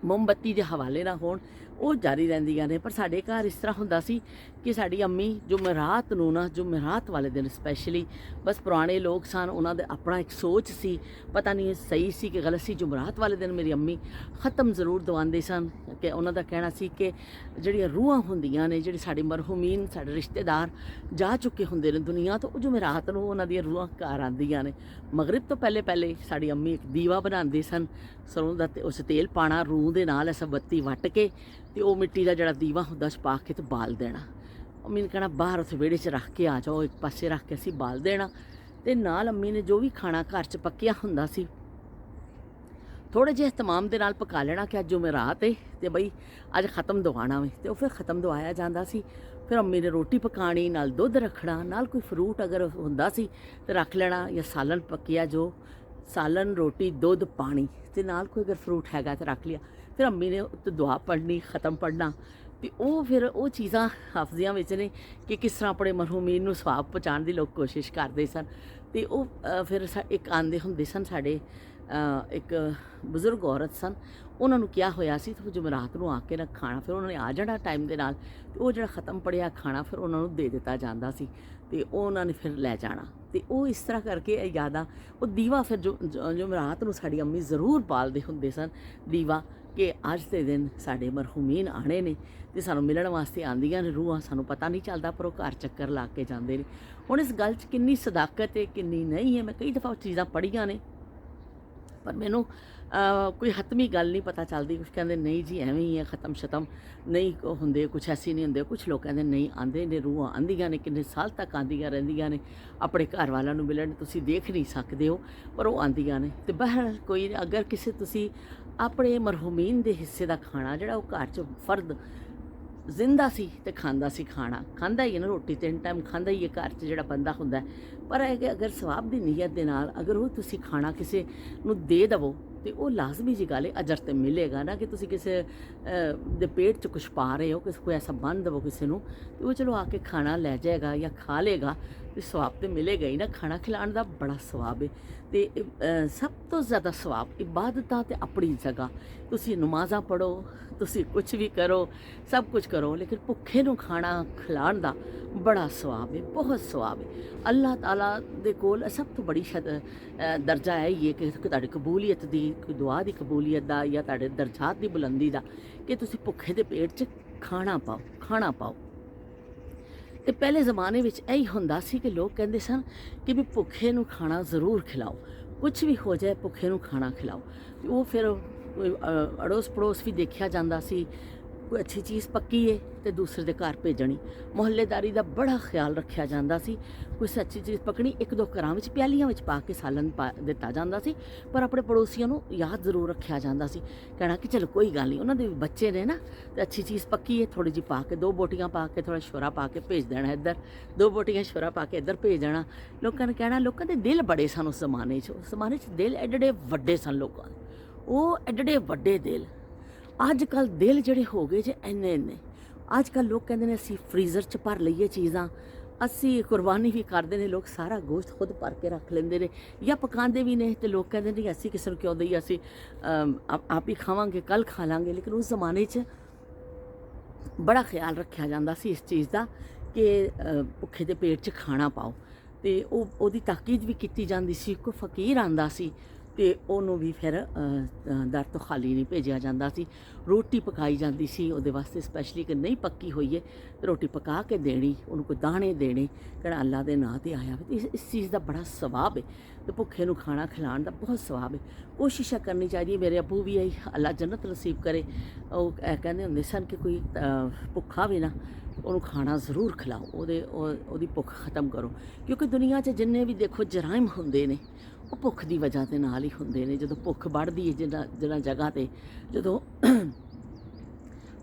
ਮੋਮਬੱਤੀ ਦੇ ਹਵਾਲੇ ਨਾਲ ਹੋਣ, ਉਹ ਜਾਰੀ ਰਹਿੰਦੀਆਂ ਨੇ। ਪਰ ਸਾਡੇ ਘਰ ਇਸ ਤਰ੍ਹਾਂ ਹੁੰਦਾ ਸੀ ਕਿ ਸਾਡੀ ਅੰਮੀ ਜੁਮੇਰਾਤ ਨੂੰ ਨਾ, ਜੁਮੇਰਾਤ ਵਾਲੇ ਦਿਨ ਸਪੈਸ਼ਲੀ, ਬਸ ਪੁਰਾਣੇ ਲੋਕ ਸਨ, ਉਹਨਾਂ ਦੇ ਆਪਣਾ ਇੱਕ ਸੋਚ ਸੀ, ਪਤਾ ਨਹੀਂ ਸਹੀ ਸੀ ਕਿ ਗਲਤ ਸੀ। ਜੁਮੇਰਾਤ ਵਾਲੇ ਦਿਨ ਮੇਰੀ ਅੰਮੀ ਖ਼ਤਮ ਜ਼ਰੂਰ ਦਵਾਉਂਦੇ ਸਨ ਕਿ ਉਹਨਾਂ ਦਾ ਕਹਿਣਾ ਸੀ ਕਿ ਜਿਹੜੀਆਂ ਰੂਹਾਂ ਹੁੰਦੀਆਂ ਨੇ, ਜਿਹੜੇ ਸਾਡੇ ਮਰਹੂਮੀਨ, ਸਾਡੇ ਰਿਸ਼ਤੇਦਾਰ ਜਾ ਚੁੱਕੇ ਹੁੰਦੇ ਨੇ ਦੁਨੀਆ ਤੋਂ, ਉਹ ਜੁਮੇਰਾਤ ਨੂੰ ਉਹਨਾਂ ਦੀਆਂ ਰੂਹਾਂ ਘਰ ਆਉਂਦੀਆਂ ਨੇ। ਮਗਰਿਬ ਤੋਂ ਪਹਿਲੇ ਸਾਡੀ ਅੰਮੀ ਇੱਕ ਦੀਵਾ ਬਣਾਉਂਦੇ ਸਨ ਸਰੋਂ ਦਾ, ਤੇ ਉਸ ਤੇਲ ਪਾਣਾ ਰੂਹ ਦੇ ਨਾਲ, ਐਸਾ ਬੱਤੀ ਵੱਟ ਕੇ ਤੇ ਉਹ ਮਿੱਟੀ ਦਾ ਜਿਹੜਾ ਦੀਵਾ ਹੁੰਦਾ ਚ ਪਾ ਕੇ ਤੇ ਬਾਲ ਦੇਣਾ। ਅੰਮੀ ਨੇ ਕਹਿਣਾ ਬਾਹਰ ਉੱਥੇ ਵਿਹੜੇ 'ਚ ਰੱਖ ਕੇ ਆ ਜਾਓ, ਇੱਕ ਪਾਸੇ ਰੱਖ ਕੇ ਅਸੀਂ ਬਾਲ ਦੇਣਾ। ਤੇ ਨਾਲ ਅੰਮੀ ਨੇ ਜੋ ਵੀ ਖਾਣਾ ਘਰ 'ਚ ਪੱਕਿਆ ਹੁੰਦਾ ਸੀ ਥੋੜ੍ਹੇ ਜਿਹੇ ਇਹਤਮਾਮ ਦੇ ਨਾਲ ਪਕਾ ਲੈਣਾ ਕਿ ਅੱਜ ਜੁਮੇਰਾਤ ਹੈ ਤੇ ਬਈ ਅੱਜ ਖ਼ਤਮ ਦਵਾਉਣਾ ਵੇ, ਤੇ ਉਹ ਫਿਰ ਖ਼ਤਮ ਦਵਾਇਆ ਜਾਂਦਾ ਸੀ। ਫਿਰ ਅੰਮੀ ਨੇ ਰੋਟੀ ਪਕਾਣੀ, ਨਾਲ ਦੁੱਧ ਰੱਖਣਾ, ਨਾਲ ਕੋਈ ਫਰੂਟ ਅਗਰ ਹੁੰਦਾ ਸੀ ਤੇ ਰੱਖ ਲੈਣਾ, ਜਾਂ ਸਾਲਨ ਪੱਕਿਆ ਜੋ ਸਾਲਨ, ਰੋਟੀ, ਦੁੱਧ, ਪਾਣੀ, ਤੇ ਨਾਲ ਕੋਈ ਅਗਰ ਫਰੂਟ ਹੈਗਾ ਤਾਂ ਰੱਖ ਲਿਆ। ਫਿਰ ਅੰਮੀ ਨੇ ਉੱਤੇ ਦੁਆ ਪੜ੍ਹਨੀ, ਖ਼ਤਮ ਪੜ੍ਹਨਾ। ਤੇ ਉਹ ਫਿਰ ਉਹ ਚੀਜ਼ਾਂ ਹਾਫਜ਼ਿਆਂ ਵਿੱਚ ਨੇ ਕਿ ਕਿਸ ਤਰ੍ਹਾਂ ਆਪਣੇ ਮਰਹੂਮੀਨ ਨੂੰ ਸਵਾਬ ਪਹੁੰਚਾਉਣ ਦੀ ਲੋਕ ਕੋਸ਼ਿਸ਼ ਕਰਦੇ ਸਨ। ਤੇ ਉਹ ਫਿਰ ਇੱਕ ਆਉਂਦੇ ਹੁੰਦੇ ਸਨ ਸਾਡੇ ਇੱਕ ਬਜ਼ੁਰਗ ਔਰਤ ਸਨ, ਉਹਨਾਂ ਨੂੰ ਕਿਹਾ ਹੋਇਆ ਸੀ ਤੇ ਜੁਮੇਰਾਤ ਨੂੰ ਆ ਕੇ ਨਾ ਖਾਣਾ, ਫਿਰ ਉਹਨਾਂ ਨੇ ਆ ਜਾਣਾ ਟਾਈਮ ਦੇ ਨਾਲ, ਤੇ ਉਹ ਜਿਹੜਾ ਖ਼ਤਮ ਪੜਿਆ ਖਾਣਾ ਫਿਰ ਉਹਨਾਂ ਨੂੰ ਦੇ ਦਿੱਤਾ ਜਾਂਦਾ ਸੀ, ਤੇ ਉਹ ਉਹਨਾਂ ਨੇ ਫਿਰ ਲੈ ਜਾਣਾ। ਤੇ ਉਹ ਇਸ ਤਰ੍ਹਾਂ ਕਰਕੇ ਇਹ ਯਾਦਾਂ, ਉਹ ਦੀਵਾ ਫਿਰ ਜੁਮੇਰਾਤ ਨੂੰ ਸਾਡੀ ਅੰਮੀ ਜ਼ਰੂਰ ਬਾਲਦੇ ਹੁੰਦੇ ਸਨ ਦੀਵਾ, ਕਿ ਅੱਜ ਦੇ ਦਿਨ ਸਾਡੇ ਮਰਹੂਮੀਨ ਆਣੇ ਨੇ ਤੇ ਸਾਨੂੰ ਮਿਲਣ ਵਾਸਤੇ ਆਉਂਦੀਆਂ ਨੇ ਰੂਹਾਂ, ਸਾਨੂੰ ਪਤਾ ਨਹੀਂ ਚੱਲਦਾ ਪਰ ਉਹ ਘਰ ਚੱਕਰ ਲਾ ਕੇ ਜਾਂਦੇ ਨੇ। ਹੁਣ ਇਸ ਗੱਲ 'ਚ ਕਿੰਨੀ ਸਦਾਕਤ ਹੈ ਕਿੰਨੀ ਨਹੀਂ ਹੈ, ਮੈਂ ਕਈ ਦਫਾ ਚੀਜ਼ਾਂ ਪੜ੍ਹੀਆਂ ਨੇ, ਪਰ ਮੈਨੂੰ ਕੋਈ ਹਤਮੀ ਗੱਲ ਨਹੀਂ ਪਤਾ ਚੱਲਦੀ। ਕੁਛ ਕਹਿੰਦੇ ਨਹੀਂ ਜੀ ਐਵੇਂ ਹੀ ਹੈ, ਖਤਮ ਸ਼ਤਮ ਨਹੀਂ ਹੁੰਦੇ, ਕੁਛ ਐਸੀ ਨਹੀਂ ਹੁੰਦੇ। ਕੁਛ ਲੋਕ ਕਹਿੰਦੇ ਨਹੀਂ, ਆਉਂਦੇ ਨੇ, ਰੂਹਾਂ ਆਉਂਦੀਆਂ ਨੇ, ਕਿੰਨੇ ਸਾਲ ਤੱਕ ਆਉਂਦੀਆਂ ਰਹਿੰਦੀਆਂ ਨੇ, ਆਪਣੇ ਘਰ ਵਾਲਿਆਂ ਨੂੰ ਮਿਲਣ ਤੁਸੀਂ ਦੇਖ ਨਹੀਂ ਸਕਦੇ ਹੋ, ਪਰ ਉਹ ਆਉਂਦੀਆਂ ਨੇ। ਤੇ ਬਹਰਹਾਲ ਕੋਈ ਅਗਰ ਕਿਸੇ ਤੁਸੀਂ ਆਪਣੇ ਮਰਹੂਮੀਨ ਦੇ ਹਿੱਸੇ ਦਾ ਖਾਣਾ ਜਿਹੜਾ ਉਹ ਘਰ 'ਚ ਫਰਦ ਜ਼ਿੰਦਾ ਸੀ ਤੇ ਖਾਂਦਾ ਸੀ, ਖਾਂਦਾ ਹੀ ਹੈ ਨਾ, ਰੋਟੀ 3 ਟਾਈਮ ਖਾਂਦਾ ਹੀ ਹੈ ਘਰ 'ਚ ਜਿਹੜਾ ਬੰਦਾ ਹੁੰਦਾ। ਪਰ ਇਹ ਕਿ ਅਗਰ ਸਵਾਬ ਦੀ ਨੀਅਤ ਦੇ ਨਾਲ ਅਗਰ ਉਹ ਤੁਸੀਂ ਖਾਣਾ ਕਿਸੇ ਨੂੰ ਦੇ ਦੇਵੋ ਤੇ ਉਹ ਲਾਜ਼ਮੀ ਜੀ ਗੱਲ ਹੈ, ਅਜਰ ਤੇ ਮਿਲੇਗਾ ਨਾ। ਕਿ ਤੁਸੀਂ ਕਿਸੇ ਦੇ ਪੇਟ 'ਚ ਕੁਛ ਪਾ ਰਹੇ ਹੋ, ਕਿਸੇ ਕੋਈ ਐਸਾ ਬੰਨ ਦੇਵੋ ਕਿਸੇ ਨੂੰ, ਤੇ ਉਹ ਚਲੋ ਆ ਕੇ ਖਾਣਾ ਲੈ ਜਾਏਗਾ ਜਾਂ ਖਾ ਲੇਗਾ, ਤੇ ਸਵਾਬ ਤੇ ਮਿਲੇਗਾ ਹੀ ਨਾ। ਖਾਣਾ ਖਿਲਾਉਣ ਦਾ ਬੜਾ ਸਵਾਬ ਹੈ। ਤੇ ਸਭ ਤੋਂ ਜ਼ਿਆਦਾ ਸਵਾਬ ਇਬਾਦਤਾਂ ਤੇ ਆਪਣੀ ਜਗ੍ਹਾ, ਤੁਸੀਂ ਨਮਾਜ਼ਾਂ ਪੜ੍ਹੋ, ਤੁਸੀਂ ਕੁਛ ਵੀ ਕਰੋ, ਸਭ ਕੁਝ ਕਰੋ, ਲੇਕਿਨ ਭੁੱਖੇ ਨੂੰ ਖਾਣਾ ਖਿਲਾਉਣ ਦਾ ਬੜਾ ਸਵਾਬ ਹੈ, ਬਹੁਤ ਸਵਾਬ ਹੈ। ਅੱਲਾਹ ਤਾਲਾ ਦੇ ਕੋਲ ਸਭ ਤੋਂ ਬੜੀ ਦਰਜਾ ਹੈ ਇਹ ਕਿ ਤੁਹਾਡੀ ਕਬੂਲੀਅਤ ਦੀ, ਕੋਈ ਦੁਆ ਦੀ ਕਬੂਲੀਅਤ ਦਾ, ਜਾਂ ਤੁਹਾਡੇ ਦਰਜਾਤ ਦੀ ਬੁਲੰਦੀ ਦਾ, ਕਿ ਤੁਸੀਂ ਭੁੱਖੇ ਦੇ ਪੇਟ 'ਚ ਖਾਣਾ ਪਾਓ। ਤੇ ਪਹਿਲੇ ਜ਼ਮਾਨੇ ਵਿੱਚ ਇਹੀ ਹੁੰਦਾ ਸੀ ਕਿ ਲੋਕ ਕਹਿੰਦੇ ਸਨ ਕਿ ਵੀ ਭੁੱਖੇ ਨੂੰ ਖਾਣਾ ਜ਼ਰੂਰ ਖਿਲਾਓ, ਕੁਛ ਵੀ ਹੋ ਜਾਏ ਭੁੱਖੇ ਨੂੰ ਖਾਣਾ ਖਿਲਾਓ। ਉਹ ਫਿਰ ਅੜੋਸ ਪੜੋਸ ਵੀ ਦੇਖਿਆ ਜਾਂਦਾ ਸੀ, ਕੋਈ ਅੱਛੀ ਚੀਜ਼ ਪੱਕੀ ਹੈ ਤੇ ਦੂਸਰੇ ਦੇ ਘਰ ਭੇਜਣੀ। ਮੁਹੱਲੇਦਾਰੀ ਦਾ ਬੜਾ ਖਿਆਲ ਰੱਖਿਆ ਜਾਂਦਾ ਸੀ। ਕੋਈ ਅੱਛੀ ਚੀਜ਼ ਪਕਣੀ, 1-2 ਘਰਾਂ ਵਿੱਚ ਪਿਆਲੀਆਂ ਵਿੱਚ ਪਾ ਕੇ ਸਾਲਨ ਦਿੱਤਾ ਜਾਂਦਾ ਸੀ, ਪਰ ਆਪਣੇ ਪੜੋਸੀਆਂ ਨੂੰ ਯਾਦ ਜ਼ਰੂਰ ਰੱਖਿਆ ਜਾਂਦਾ ਸੀ। ਕਹਿਣਾ ਕਿ ਚਲੋ ਕੋਈ ਗੱਲ ਨਹੀਂ, ਉਹਨਾਂ ਦੇ ਵੀ ਬੱਚੇ ਨੇ ਨਾ, ਤੇ ਅੱਛੀ ਚੀਜ਼ ਪੱਕੀ ਹੈ, ਥੋੜ੍ਹੀ ਜਿਹੀ ਪਾ ਕੇ, 2 ਬੋਟੀਆਂ ਪਾ ਕੇ, ਥੋੜ੍ਹਾ ਸ਼ੋਰਾ ਪਾ ਕੇ ਭੇਜ ਦੇਣਾ ਇੱਧਰ, 2 ਬੋਟੀਆਂ ਸ਼ੋਰਾ ਪਾ ਕੇ ਇੱਧਰ ਭੇਜ ਦੇਣਾ। ਲੋਕਾਂ ਨੇ ਕਹਿਣਾ, ਲੋਕਾਂ ਦੇ ਦਿਲ ਬੜੇ ਸਨ ਉਸ ਜ਼ਮਾਨੇ 'ਚ। ਉਸ ਜ਼ਮਾਨੇ 'ਚ ਦਿਲ ਐਡੇ ਵੱਡੇ ਸਨ ਲੋਕਾਂ ਦੇ, ਉਹ ਐਡੇ ਵੱਡੇ ਦਿਲ। ਅੱਜ ਕੱਲ੍ਹ ਦਿਲ ਜਿਹੜੇ ਹੋ ਗਏ ਜੇ ਇੰਨੇ ਅੱਜ ਕੱਲ੍ਹ ਲੋਕ ਕਹਿੰਦੇ ਨੇ ਅਸੀਂ ਫਰੀਜ਼ਰ 'ਚ ਭਰ ਲਈਏ ਚੀਜ਼ਾਂ, ਅਸੀਂ ਕੁਰਬਾਨੀ ਵੀ ਕਰਦੇ ਨੇ ਲੋਕ, ਸਾਰਾ ਗੋਸ਼ਤ ਖੁਦ ਭਰ ਕੇ ਰੱਖ ਲੈਂਦੇ ਨੇ ਜਾਂ ਪਕਾਉਂਦੇ ਵੀ ਨੇ। ਤੇ ਲੋਕ ਕਹਿੰਦੇ ਨੇ ਅਸੀਂ ਕਿਸੇ ਨੂੰ ਕਿਉਂ ਦਈਏ, ਅਸੀਂ ਆਪ ਹੀ ਖਾਵਾਂਗੇ, ਕੱਲ੍ਹ ਖਾ ਲਾਂਗੇ। ਲੇਕਿਨ ਉਸ ਜ਼ਮਾਨੇ 'ਚ ਬੜਾ ਖਿਆਲ ਰੱਖਿਆ ਜਾਂਦਾ ਸੀ ਇਸ ਚੀਜ਼ ਦਾ ਕਿ ਭੁੱਖੇ ਦੇ ਪੇਟ 'ਚ ਖਾਣਾ ਪਾਓ। ਤੇ ਉਹਦੀ ਤਾਕੀਦ ਵੀ ਕੀਤੀ ਜਾਂਦੀ ਸੀ। ਕੋਈ ਫਕੀਰ ਆਉਂਦਾ ਸੀ ਤੇ ਉਹਨੂੰ ਵੀ ਫਿਰ ਦਰ ਤੋਂ ਖਾਲੀ ਨਹੀਂ ਭੇਜਿਆ ਜਾਂਦਾ ਸੀ। ਰੋਟੀ ਪਕਾਈ ਜਾਂਦੀ ਸੀ ਉਹਦੇ ਵਾਸਤੇ ਸਪੈਸ਼ਲੀ, ਕਿ ਨਹੀਂ ਪੱਕੀ ਹੋਈ ਹੈ ਰੋਟੀ ਪਕਾ ਕੇ ਦੇਣੀ, ਉਹਨੂੰ ਕੋਈ ਦਾਣੇ ਦੇਣੇ, ਕਿਹੜਾ ਅੱਲਾ ਦੇ ਨਾਂ 'ਤੇ ਆਇਆ ਹੋਵੇ। ਇਸ ਚੀਜ਼ ਦਾ ਬੜਾ ਸਵਾਬ ਹੈ ਤੇ ਭੁੱਖੇ ਨੂੰ ਖਾਣਾ ਖਿਲਾਉਣ ਦਾ ਬਹੁਤ ਸਵਾਬ ਹੈ। ਕੋਸ਼ਿਸ਼ ਕਰਨੀ ਚਾਹੀਦੀ ਹੈ। ਮੇਰੇ ਅੱਬੂ ਵੀ ਆਈ, ਅੱਲਾ ਜੰਨਤ ਨਸੀਬ ਕਰੇ, ਉਹ ਕਹਿੰਦੇ ਹੁੰਦੇ ਸਨ ਕਿ ਕੋਈ ਭੁੱਖਾ ਵੀ ਨਾ, ਉਹਨੂੰ ਖਾਣਾ ਜ਼ਰੂਰ ਖਿਲਾਓ, ਉਹਦੀ ਭੁੱਖ ਖਤਮ ਕਰੋ। ਕਿਉਂਕਿ ਦੁਨੀਆ 'ਚ ਜਿੰਨੇ ਵੀ ਦੇਖੋ ਜਰਾਇਮ ਹੁੰਦੇ ਨੇ ਉਹ ਭੁੱਖ ਦੀ ਵਜ੍ਹਾ ਦੇ ਨਾਲ ਹੀ ਹੁੰਦੇ ਨੇ। ਜਦੋਂ ਭੁੱਖ ਵੱਧਦੀ ਹੈ ਜਿਹਨਾਂ ਜਗ੍ਹਾ 'ਤੇ, ਜਦੋਂ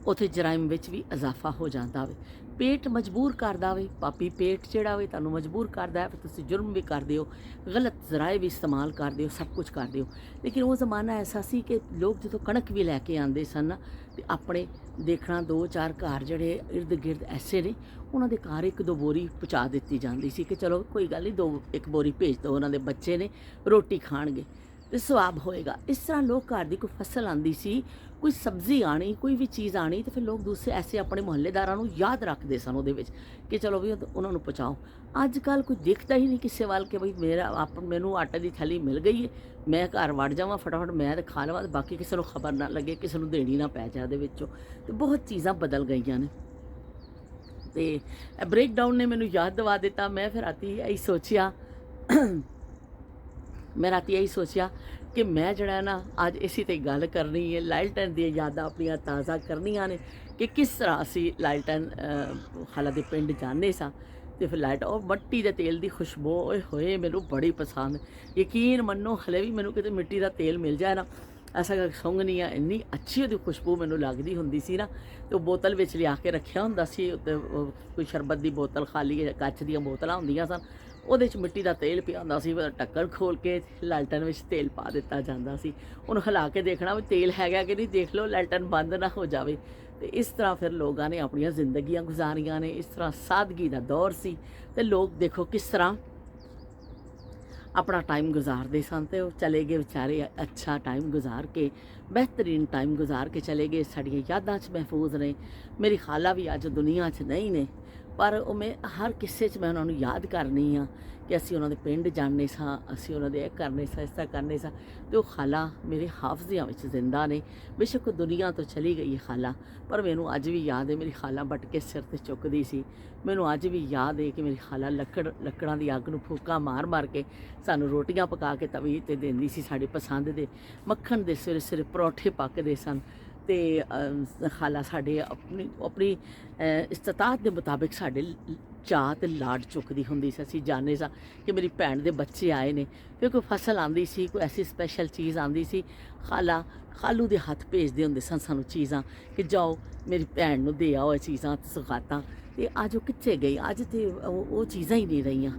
ਉੱਥੇ ਜਰਾਇਮ ਵਿੱਚ ਵੀ ਇਜ਼ਾਫਾ ਹੋ ਜਾਂਦਾ ਵੇ। ਪੇਟ ਮਜਬੂਰ ਕਰਦਾ ਵੇ, ਪਾਪੀ ਪੇਟ ਜਿਹੜਾ ਵੇ ਤੁਹਾਨੂੰ ਮਜਬੂਰ ਕਰਦਾ ਹੈ, ਫਿਰ ਤੁਸੀਂ ਜੁਰਮ ਵੀ ਕਰਦੇ ਹੋ, ਗਲਤ ਜ਼ਰਾਏ ਵੀ ਇਸਤੇਮਾਲ ਕਰਦੇ ਹੋ, ਸਭ ਕੁਝ ਕਰਦੇ ਹੋ। ਲੇਕਿਨ ਉਹ ਜ਼ਮਾਨਾ ਐਸਾ ਸੀ ਕਿ ਲੋਕ ਜਦੋਂ ਕਣਕ ਵੀ ਲੈ ਕੇ ਆਉਂਦੇ ਸਨ ਨਾ, ਤੇ ਆਪਣੇ ਦੇਖਣਾ 2-4 ਘਰ ਜਿਹੜੇ ਇਰਦ ਗਿਰਦ ਐਸੇ ਨੇ, ਉਹਨਾਂ ਦੇ ਘਰ 1-2 ਬੋਰੀ ਪਹੁੰਚਾ ਦਿੱਤੀ ਜਾਂਦੀ ਸੀ ਕਿ ਚਲੋ ਕੋਈ ਗੱਲ ਨਹੀਂ, 1 ਬੋਰੀ ਭੇਜ ਦਿਓ, ਉਹਨਾਂ ਦੇ ਬੱਚੇ ਨੇ ਰੋਟੀ ਖਾਣਗੇ ਤੇ ਸਵਾਬ ਹੋਏਗਾ। ਇਸ ਤਰ੍ਹਾਂ ਲੋਕ ਘਰ ਦੀ ਕੋਈ ਫਸਲ ਆਉਂਦੀ ਸੀ, ਕੋਈ ਸਬਜ਼ੀ ਆਣੀ, ਕੋਈ ਵੀ ਚੀਜ਼ ਆਣੀ, ਤੇ ਫਿਰ ਲੋਕ ਦੂਸਰੇ ਐਸੇ ਆਪਣੇ ਮੁਹੱਲੇਦਾਰਾਂ ਨੂੰ ਯਾਦ ਰੱਖਦੇ ਸਨ ਉਹਦੇ ਵਿੱਚ ਕਿ ਚਲੋ ਵੀ ਉਹਨਾਂ ਨੂੰ ਪਹੁੰਚਾਓ। ਅੱਜ ਕੱਲ੍ਹ ਕੋਈ ਦੇਖਦਾ ਹੀ ਨਹੀਂ ਕਿਸੇ ਵੱਲ ਕਿ ਬਈ ਮੈਨੂੰ ਆਟੇ ਦੀ ਥੈਲੀ ਮਿਲ ਗਈ ਹੈ, ਮੈਂ ਘਰ ਵੜ ਜਾਵਾਂ ਫਟਾਫਟ, ਮੈਂ ਤਾਂ ਖਾ ਲਵਾਂ, ਬਾਕੀ ਕਿਸੇ ਨੂੰ ਖਬਰ ਨਾ ਲੱਗੇ, ਕਿਸੇ ਨੂੰ ਦੇਣੀ ਨਾ ਪੈ ਜਾਏ ਉਹਦੇ ਵਿੱਚੋਂ। ਤੇ ਬਹੁਤ ਚੀਜ਼ਾਂ ਬਦਲ ਗਈਆਂ ਨੇ। ਤੇ ਬ੍ਰੇਕਡਾਊਨ ਨੇ ਮੈਨੂੰ ਯਾਦ ਦਿਵਾ ਦਿੱਤਾ। ਮੈਂ ਫਿਰ ਰਾਤੀ ਇਹੀ ਸੋਚਿਆ ਕਿ ਮੈਂ ਜਿਹੜਾ ਨਾ ਅੱਜ ਇਸੇ 'ਤੇ ਗੱਲ ਕਰਨੀ ਹੈ, ਲਾਲਟਨ ਦੀਆਂ ਯਾਦਾਂ ਆਪਣੀਆਂ ਤਾਜ਼ਾ ਕਰਨੀਆਂ ਨੇ ਕਿ ਕਿਸ ਤਰ੍ਹਾਂ ਅਸੀਂ ਲਾਲਟਨ ਖਾਲਾ ਦੇ ਪਿੰਡ ਜਾਂਦੇ ਸਾਂ। ਤੇ ਫਿਰ ਲਾਈਟ ਉਹ ਮਿੱਟੀ ਦੇ ਤੇਲ ਦੀ ਖੁਸ਼ਬੂ ਓਏ ਹੋਏ ਮੈਨੂੰ ਬੜੀ ਪਸੰਦ। ਯਕੀਨ ਮੰਨੋ ਹਲੇ ਵੀ ਮੈਨੂੰ ਕਿਤੇ ਮਿੱਟੀ ਦਾ ਤੇਲ ਮਿਲ ਜਾਏ ਨਾ, ਐਸਾ ਸੁੰਘਣੀ ਆ, ਇੰਨੀ ਅੱਛੀ ਉਹਦੀ ਖੁਸ਼ਬੂ ਮੈਨੂੰ ਲੱਗਦੀ ਹੁੰਦੀ ਸੀ ਨਾ। ਤੇ ਉਹ ਬੋਤਲ ਵਿੱਚ ਲਿਆ ਕੇ ਰੱਖਿਆ ਹੁੰਦਾ ਸੀ ਉੱਤੇ, ਕੋਈ ਸ਼ਰਬਤ ਦੀ ਬੋਤਲ, ਖਾਲੀ ਕੱਚ ਦੀਆਂ ਬੋਤਲਾਂ ਹੁੰਦੀਆਂ ਸਨ, ਉਹਦੇ 'ਚ ਮਿੱਟੀ ਦਾ ਤੇਲ ਪਿਆ ਹੁੰਦਾ ਸੀ। ਢੱਕਣ ਖੋਲ੍ਹ ਕੇ ਲਾਲਟਨ ਵਿੱਚ ਤੇਲ ਪਾ ਦਿੱਤਾ ਜਾਂਦਾ ਸੀ, ਉਹਨੂੰ ਹਿਲਾ ਕੇ ਦੇਖਣਾ ਵੀ ਤੇਲ ਹੈਗਾ ਕਿ ਨਹੀਂ, ਦੇਖ ਲਓ ਲਾਲਟਨ ਬੰਦ ਨਾ ਹੋ ਜਾਵੇ। ਤੇ ਇਸ ਤਰ੍ਹਾਂ ਫਿਰ ਲੋਕਾਂ ਨੇ ਆਪਣੀਆਂ ਜ਼ਿੰਦਗੀਆਂ ਗੁਜ਼ਾਰੀਆਂ ਨੇ। ਇਸ ਤਰ੍ਹਾਂ ਸਾਦਗੀ ਦਾ ਦੌਰ ਸੀ ਤੇ ਲੋਕ ਦੇਖੋ ਕਿਸ ਤਰ੍ਹਾਂ ਆਪਣਾ ਟਾਈਮ ਗੁਜ਼ਾਰਦੇ ਸਨ। ਤੇ ਉਹ ਚਲੇ ਗਏ ਵਿਚਾਰੇ, ਅੱਛਾ ਟਾਈਮ ਗੁਜ਼ਾਰ ਕੇ, ਬਿਹਤਰੀਨ ਟਾਈਮ ਗੁਜ਼ਾਰ ਕੇ ਚਲੇ ਗਏ, ਸਾਡੀਆਂ ਯਾਦਾਂ 'ਚ ਮਹਿਫੂਜ਼ ਨੇ। ਮੇਰੀ ਖਾਲਾ ਵੀ ਅੱਜ ਦੁਨੀਆ 'ਚ ਨਹੀਂ ਨੇ, ਪਰ ਉਹ ਮੈਂ ਹਰ ਕਿਸੇ 'ਚ ਮੈਂ ਉਹਨਾਂ ਨੂੰ ਯਾਦ ਕਰਨੀ ਆ ਕਿ ਅਸੀਂ ਉਹਨਾਂ ਦੇ ਪਿੰਡ ਜਾਂਦੇ ਸਾਂ, ਅਸੀਂ ਉਹਨਾਂ ਦੇ ਇਹ ਕਰਨੇ ਸਾਂ, ਇਸ ਤਰ੍ਹਾਂ ਕਰਨੇ ਸਾਂ। ਅਤੇ ਉਹ ਖਾਲਾ ਮੇਰੇ ਹਾਫਜ਼ਿਆਂ ਵਿੱਚ ਜ਼ਿੰਦਾ ਨੇ। ਬੇਸ਼ੱਕ ਉਹ ਦੁਨੀਆ ਤੋਂ ਚਲੀ ਗਈ ਹੈ ਖਾਲਾ, ਪਰ ਮੈਨੂੰ ਅੱਜ ਵੀ ਯਾਦ ਹੈ ਮੇਰੀ ਖਾਲਾ ਬਟ ਕੇ ਸਿਰ 'ਤੇ ਚੁੱਕਦੀ ਸੀ। ਮੈਨੂੰ ਅੱਜ ਵੀ ਯਾਦ ਹੈ ਕਿ ਮੇਰੀ ਖਾਲਾ ਲੱਕੜਾਂ ਦੀ ਅੱਗ ਨੂੰ ਫੂਕਾਂ ਮਾਰ ਮਾਰ ਕੇ ਸਾਨੂੰ ਰੋਟੀਆਂ ਪਕਾ ਕੇ ਤਵੀ 'ਤੇ ਦਿੰਦੀ ਸੀ, ਸਾਡੇ ਪਸੰਦ ਦੇ ਮੱਖਣ ਦੇ ਸਵੇਰੇ ਸਵੇਰੇ ਪਰੌਠੇ ਪੱਕਦੇ ਸਨ। ਅਤੇ ਖਾਲਾ ਸਾਡੇ ਆਪਣੀ ਇਸਤਤਾਅਤ ਦੇ ਮੁਤਾਬਿਕ ਸਾਡੇ ਚਾਅ ਅਤੇ ਲਾਡ ਚੁੱਕਦੀ ਹੁੰਦੀ ਸੀ। ਅਸੀਂ ਜਾਣਦੇ ਸਾਂ ਕਿ ਮੇਰੀ ਭੈਣ ਦੇ ਬੱਚੇ ਆਏ ਨੇ, ਫਿਰ ਕੋਈ ਫਸਲ ਆਉਂਦੀ ਸੀ, ਕੋਈ ਐਸੀ ਸਪੈਸ਼ਲ ਚੀਜ਼ ਆਉਂਦੀ ਸੀ, ਖਾਲੂ ਦੇ ਹੱਥ ਭੇਜਦੇ ਹੁੰਦੇ ਸਨ ਸਾਨੂੰ ਚੀਜ਼ਾਂ ਕਿ ਜਾਓ ਮੇਰੀ ਭੈਣ ਨੂੰ ਦੇ ਆਓ ਇਹ ਚੀਜ਼ਾਂ ਸੁਗਾਤਾਂ। ਅਤੇ ਅੱਜ ਉਹ ਕਿੱਥੇ ਗਈ? ਅੱਜ ਤਾਂ ਉਹ ਚੀਜ਼ਾਂ ਹੀ ਨਹੀਂ ਰਹੀਆਂ।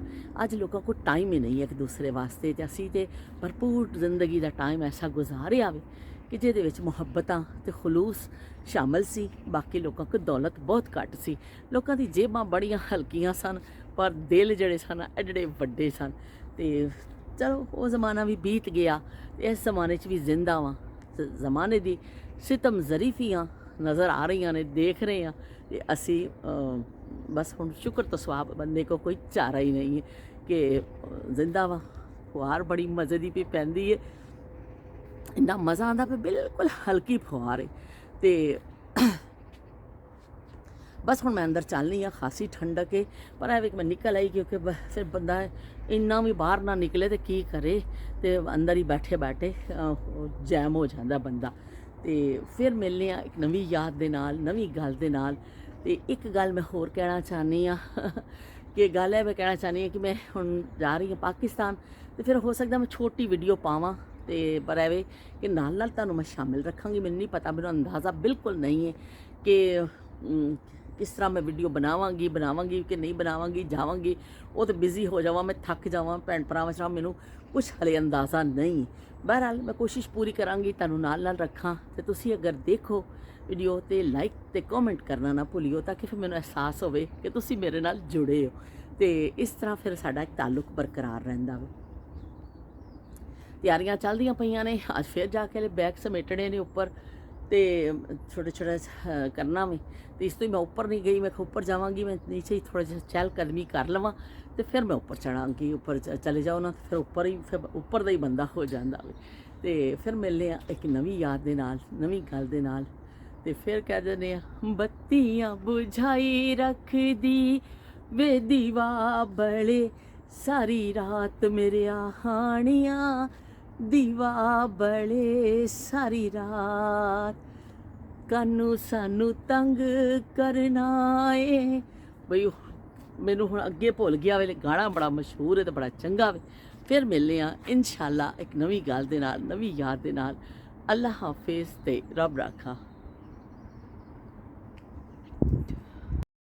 ਅੱਜ ਲੋਕਾਂ ਕੋਲ ਟਾਈਮ ਹੀ ਨਹੀਂ ਹੈ ਇੱਕ ਦੂਸਰੇ ਵਾਸਤੇ। ਅਤੇ ਅਸੀਂ ਤਾਂ ਭਰਪੂਰ ਜ਼ਿੰਦਗੀ ਦਾ ਟਾਈਮ ਐਸਾ ਗੁਜ਼ਾਰਿਆ ਵੇ ਕਿ ਜਿਹਦੇ ਵਿੱਚ ਮੁਹੱਬਤਾਂ ਅਤੇ ਖਲੂਸ ਸ਼ਾਮਲ ਸੀ। ਬਾਕੀ ਲੋਕਾਂ ਕੋਲ ਦੌਲਤ ਬਹੁਤ ਘੱਟ ਸੀ। ਲੋਕਾਂ ਦੀ ਜੇਬਾਂ ਬੜੀਆਂ ਹਲਕੀਆਂ ਸਨ, ਪਰ ਦਿਲ ਜਿਹੜੇ ਸਨ ਐਡੇ ਵੱਡੇ ਸਨ। ਅਤੇ ਚਲੋ ਉਹ ਜ਼ਮਾਨਾ ਵੀ ਬੀਤ ਗਿਆ, ਇਸ ਜ਼ਮਾਨੇ 'ਚ ਵੀ ਜ਼ਿੰਦਾ ਵਾਂ। ਜ਼ਮਾਨੇ ਦੀ ਸਿਤਮ ਜ਼ਰੀਫੀਆਂ ਨਜ਼ਰ ਆ ਰਹੀਆਂ ਨੇ, ਦੇਖ ਰਹੇ ਹਾਂ। ਅਤੇ ਅਸੀਂ ਬਸ ਹੁਣ ਸ਼ੁਕਰ ਤੋਂ ਸਵਾਬ ਬੰਦੇ ਕੋ ਕੋਈ ਚਾਰਾ ਹੀ ਨਹੀਂ ਹੈ ਕਿ ਜ਼ਿੰਦਾ ਵਾ। ਫੁਹਾਰ ਬੜੀ ਮਜ਼ੇ ਦੀ ਪਈ ਪੈਂਦੀ ਹੈ, ਇੰਨਾ ਮਜ਼ਾ ਆਉਂਦਾ ਪਿਆ, ਬਿਲਕੁਲ ਹਲਕੀ ਫੁਹਾਰ ਹੈ। ਅਤੇ ਬਸ ਹੁਣ ਮੈਂ ਅੰਦਰ ਚੱਲਣੀ ਆ, ਖਾਸੀ ਠੰਡਕ ਹੈ, ਪਰ ਇਹ ਵੀ ਕਿ ਮੈਂ ਨਿਕਲ ਆਈ ਕਿਉਂਕਿ ਫਿਰ ਬੰਦਾ ਇੰਨਾ ਵੀ ਬਾਹਰ ਨਾ ਨਿਕਲੇ ਤਾਂ ਕੀ ਕਰੇ, ਅਤੇ ਅੰਦਰ ਹੀ ਬੈਠੇ ਬੈਠੇ ਜੈਮ ਹੋ ਜਾਂਦਾ ਬੰਦਾ। ਅਤੇ ਫਿਰ ਮਿਲਦੇ ਹਾਂ ਇੱਕ ਨਵੀਂ ਯਾਦ ਦੇ ਨਾਲ, ਨਵੀਂ ਗੱਲ ਦੇ ਨਾਲ। ਅਤੇ ਇੱਕ ਗੱਲ ਮੈਂ ਹੋਰ ਕਹਿਣਾ ਚਾਹੁੰਦੀ ਹਾਂ ਕਿ ਗੱਲ ਇਹ ਮੈਂ ਕਹਿਣਾ ਚਾਹੁੰਦੀ ਹਾਂ ਕਿ ਮੈਂ ਹੁਣ ਜਾ ਰਹੀ ਹਾਂ ਪਾਕਿਸਤਾਨ, ਅਤੇ ਫਿਰ ਹੋ ਸਕਦਾ ਮੈਂ ਛੋਟੀ ਵੀਡੀਓ ਪਾਵਾਂ, ਅਤੇ ਪਰ ਐਵੇਂ ਕਿ ਨਾਲ ਨਾਲ ਤੁਹਾਨੂੰ ਮੈਂ ਸ਼ਾਮਿਲ ਰੱਖਾਂਗੀ। ਮੈਨੂੰ ਨਹੀਂ ਪਤਾ, ਮੈਨੂੰ ਅੰਦਾਜ਼ਾ ਬਿਲਕੁਲ ਨਹੀਂ ਹੈ ਕਿ ਕਿਸ ਤਰ੍ਹਾਂ ਮੈਂ ਵੀਡੀਓ ਬਣਾਵਾਂਗੀ ਕਿ ਨਹੀਂ ਬਣਾਵਾਂਗੀ, ਜਾਵਾਂਗੀ ਉਹ ਤਾਂ ਬਿਜ਼ੀ ਹੋ ਜਾਵਾਂ, ਮੈਂ ਥੱਕ ਜਾਵਾਂ, ਭੈਣ ਭਰਾਵਾਂ 'ਚ ਮੈਨੂੰ ਕੁਛ ਹਲੇ ਅੰਦਾਜ਼ਾ ਨਹੀਂ। ਬਹਰਹਾਲ ਮੈਂ ਕੋਸ਼ਿਸ਼ ਪੂਰੀ ਕਰਾਂਗੀ ਤੁਹਾਨੂੰ ਨਾਲ ਰੱਖਾਂ। ਅਤੇ ਤੁਸੀਂ ਅਗਰ ਦੇਖੋ ਵੀਡੀਓ ਅਤੇ ਲਾਈਕ ਅਤੇ ਕਮੈਂਟ ਕਰਨਾ ਨਾ ਭੁੱਲਿਓ, ਤਾਂ ਕਿ ਫਿਰ ਮੈਨੂੰ ਅਹਿਸਾਸ ਹੋਵੇ ਕਿ ਤੁਸੀਂ ਮੇਰੇ ਨਾਲ ਜੁੜੇ ਹੋ, ਅਤੇ ਇਸ ਤਰ੍ਹਾਂ ਫਿਰ ਸਾਡਾ ਇੱਕ ਤਾਲੁਕ ਬਰਕਰਾਰ ਰਹਿੰਦਾ ਵਾ। ਤਿਆਰੀਆਂ ਚੱਲਦੀਆਂ ਪਈਆਂ ਨੇ, ਅੱਜ ਫਿਰ ਜਾ ਕੇ ਬੈਗ ਸਮੇਟਣੇ ਨੇ ਉੱਪਰ, ਅਤੇ ਛੋਟੇ ਕਰਨਾ ਵੀ। ਅਤੇ ਇਸ ਤੋਂ ਹੀ ਮੈਂ ਉੱਪਰ ਨਹੀਂ ਗਈ, ਮੈਂ ਉੱਪਰ ਜਾਵਾਂਗੀ, ਮੈਂ ਨੀਚੇ ਹੀ ਥੋੜ੍ਹਾ ਜਿਹਾ ਚਹਿਲ ਕਦਮੀ ਕਰ ਲਵਾਂ, ਅਤੇ ਫਿਰ ਮੈਂ ਉੱਪਰ ਚੜਾਂਗੀ। ਉੱਪਰ ਚਲੇ ਜਾਓ ਨਾ, ਫਿਰ ਉੱਪਰ ਦਾ ਹੀ ਬੰਦਾ ਹੋ ਜਾਂਦਾ ਵੇ। ਅਤੇ ਫਿਰ ਮਿਲਦੇ ਹਾਂ ਇੱਕ ਨਵੀਂ ਯਾਦ ਦੇ ਨਾਲ, ਨਵੀਂ ਗੱਲ ਦੇ ਨਾਲ। ਅਤੇ ਫਿਰ ਕਹਿ ਦਿੰਦੇ ਹਾਂ, ਬੱਤੀਆਂ ਬੁਝਾਈ ਰੱਖਦੀ ਵੇ ਦੀਵਾ ਬਲੇ, ਸਾਰੀ ਰਾਤ ਮੇਰੇ ਹਾਣੀਆਂ ਦੀਵਾ ਬਲੇ, ਸਾਰੀ ਰਾਤ ਕਾਨੂੰ ਸਾਨੂੰ ਤੰਗ ਕਰਨਾ ਏ। ਬਈ ਮੈਨੂੰ ਹੁਣ ਅੱਗੇ ਭੁੱਲ ਗਿਆ ਵੇ, ਗਾਣਾ ਬੜਾ ਮਸ਼ਹੂਰ ਹੈ ਅਤੇ ਬੜਾ ਚੰਗਾ ਵੇ। ਫਿਰ ਮਿਲਦੇ ਹਾਂ ਇੰਸ਼ਾਅੱਲਾ ਇੱਕ ਨਵੀਂ ਗੱਲ ਦੇ ਨਾਲ, ਨਵੀਂ ਯਾਦ ਦੇ ਨਾਲ। ਅੱਲਾ ਹਾਫਿਜ਼ ਅਤੇ ਰੱਬ ਰਾਖਾ।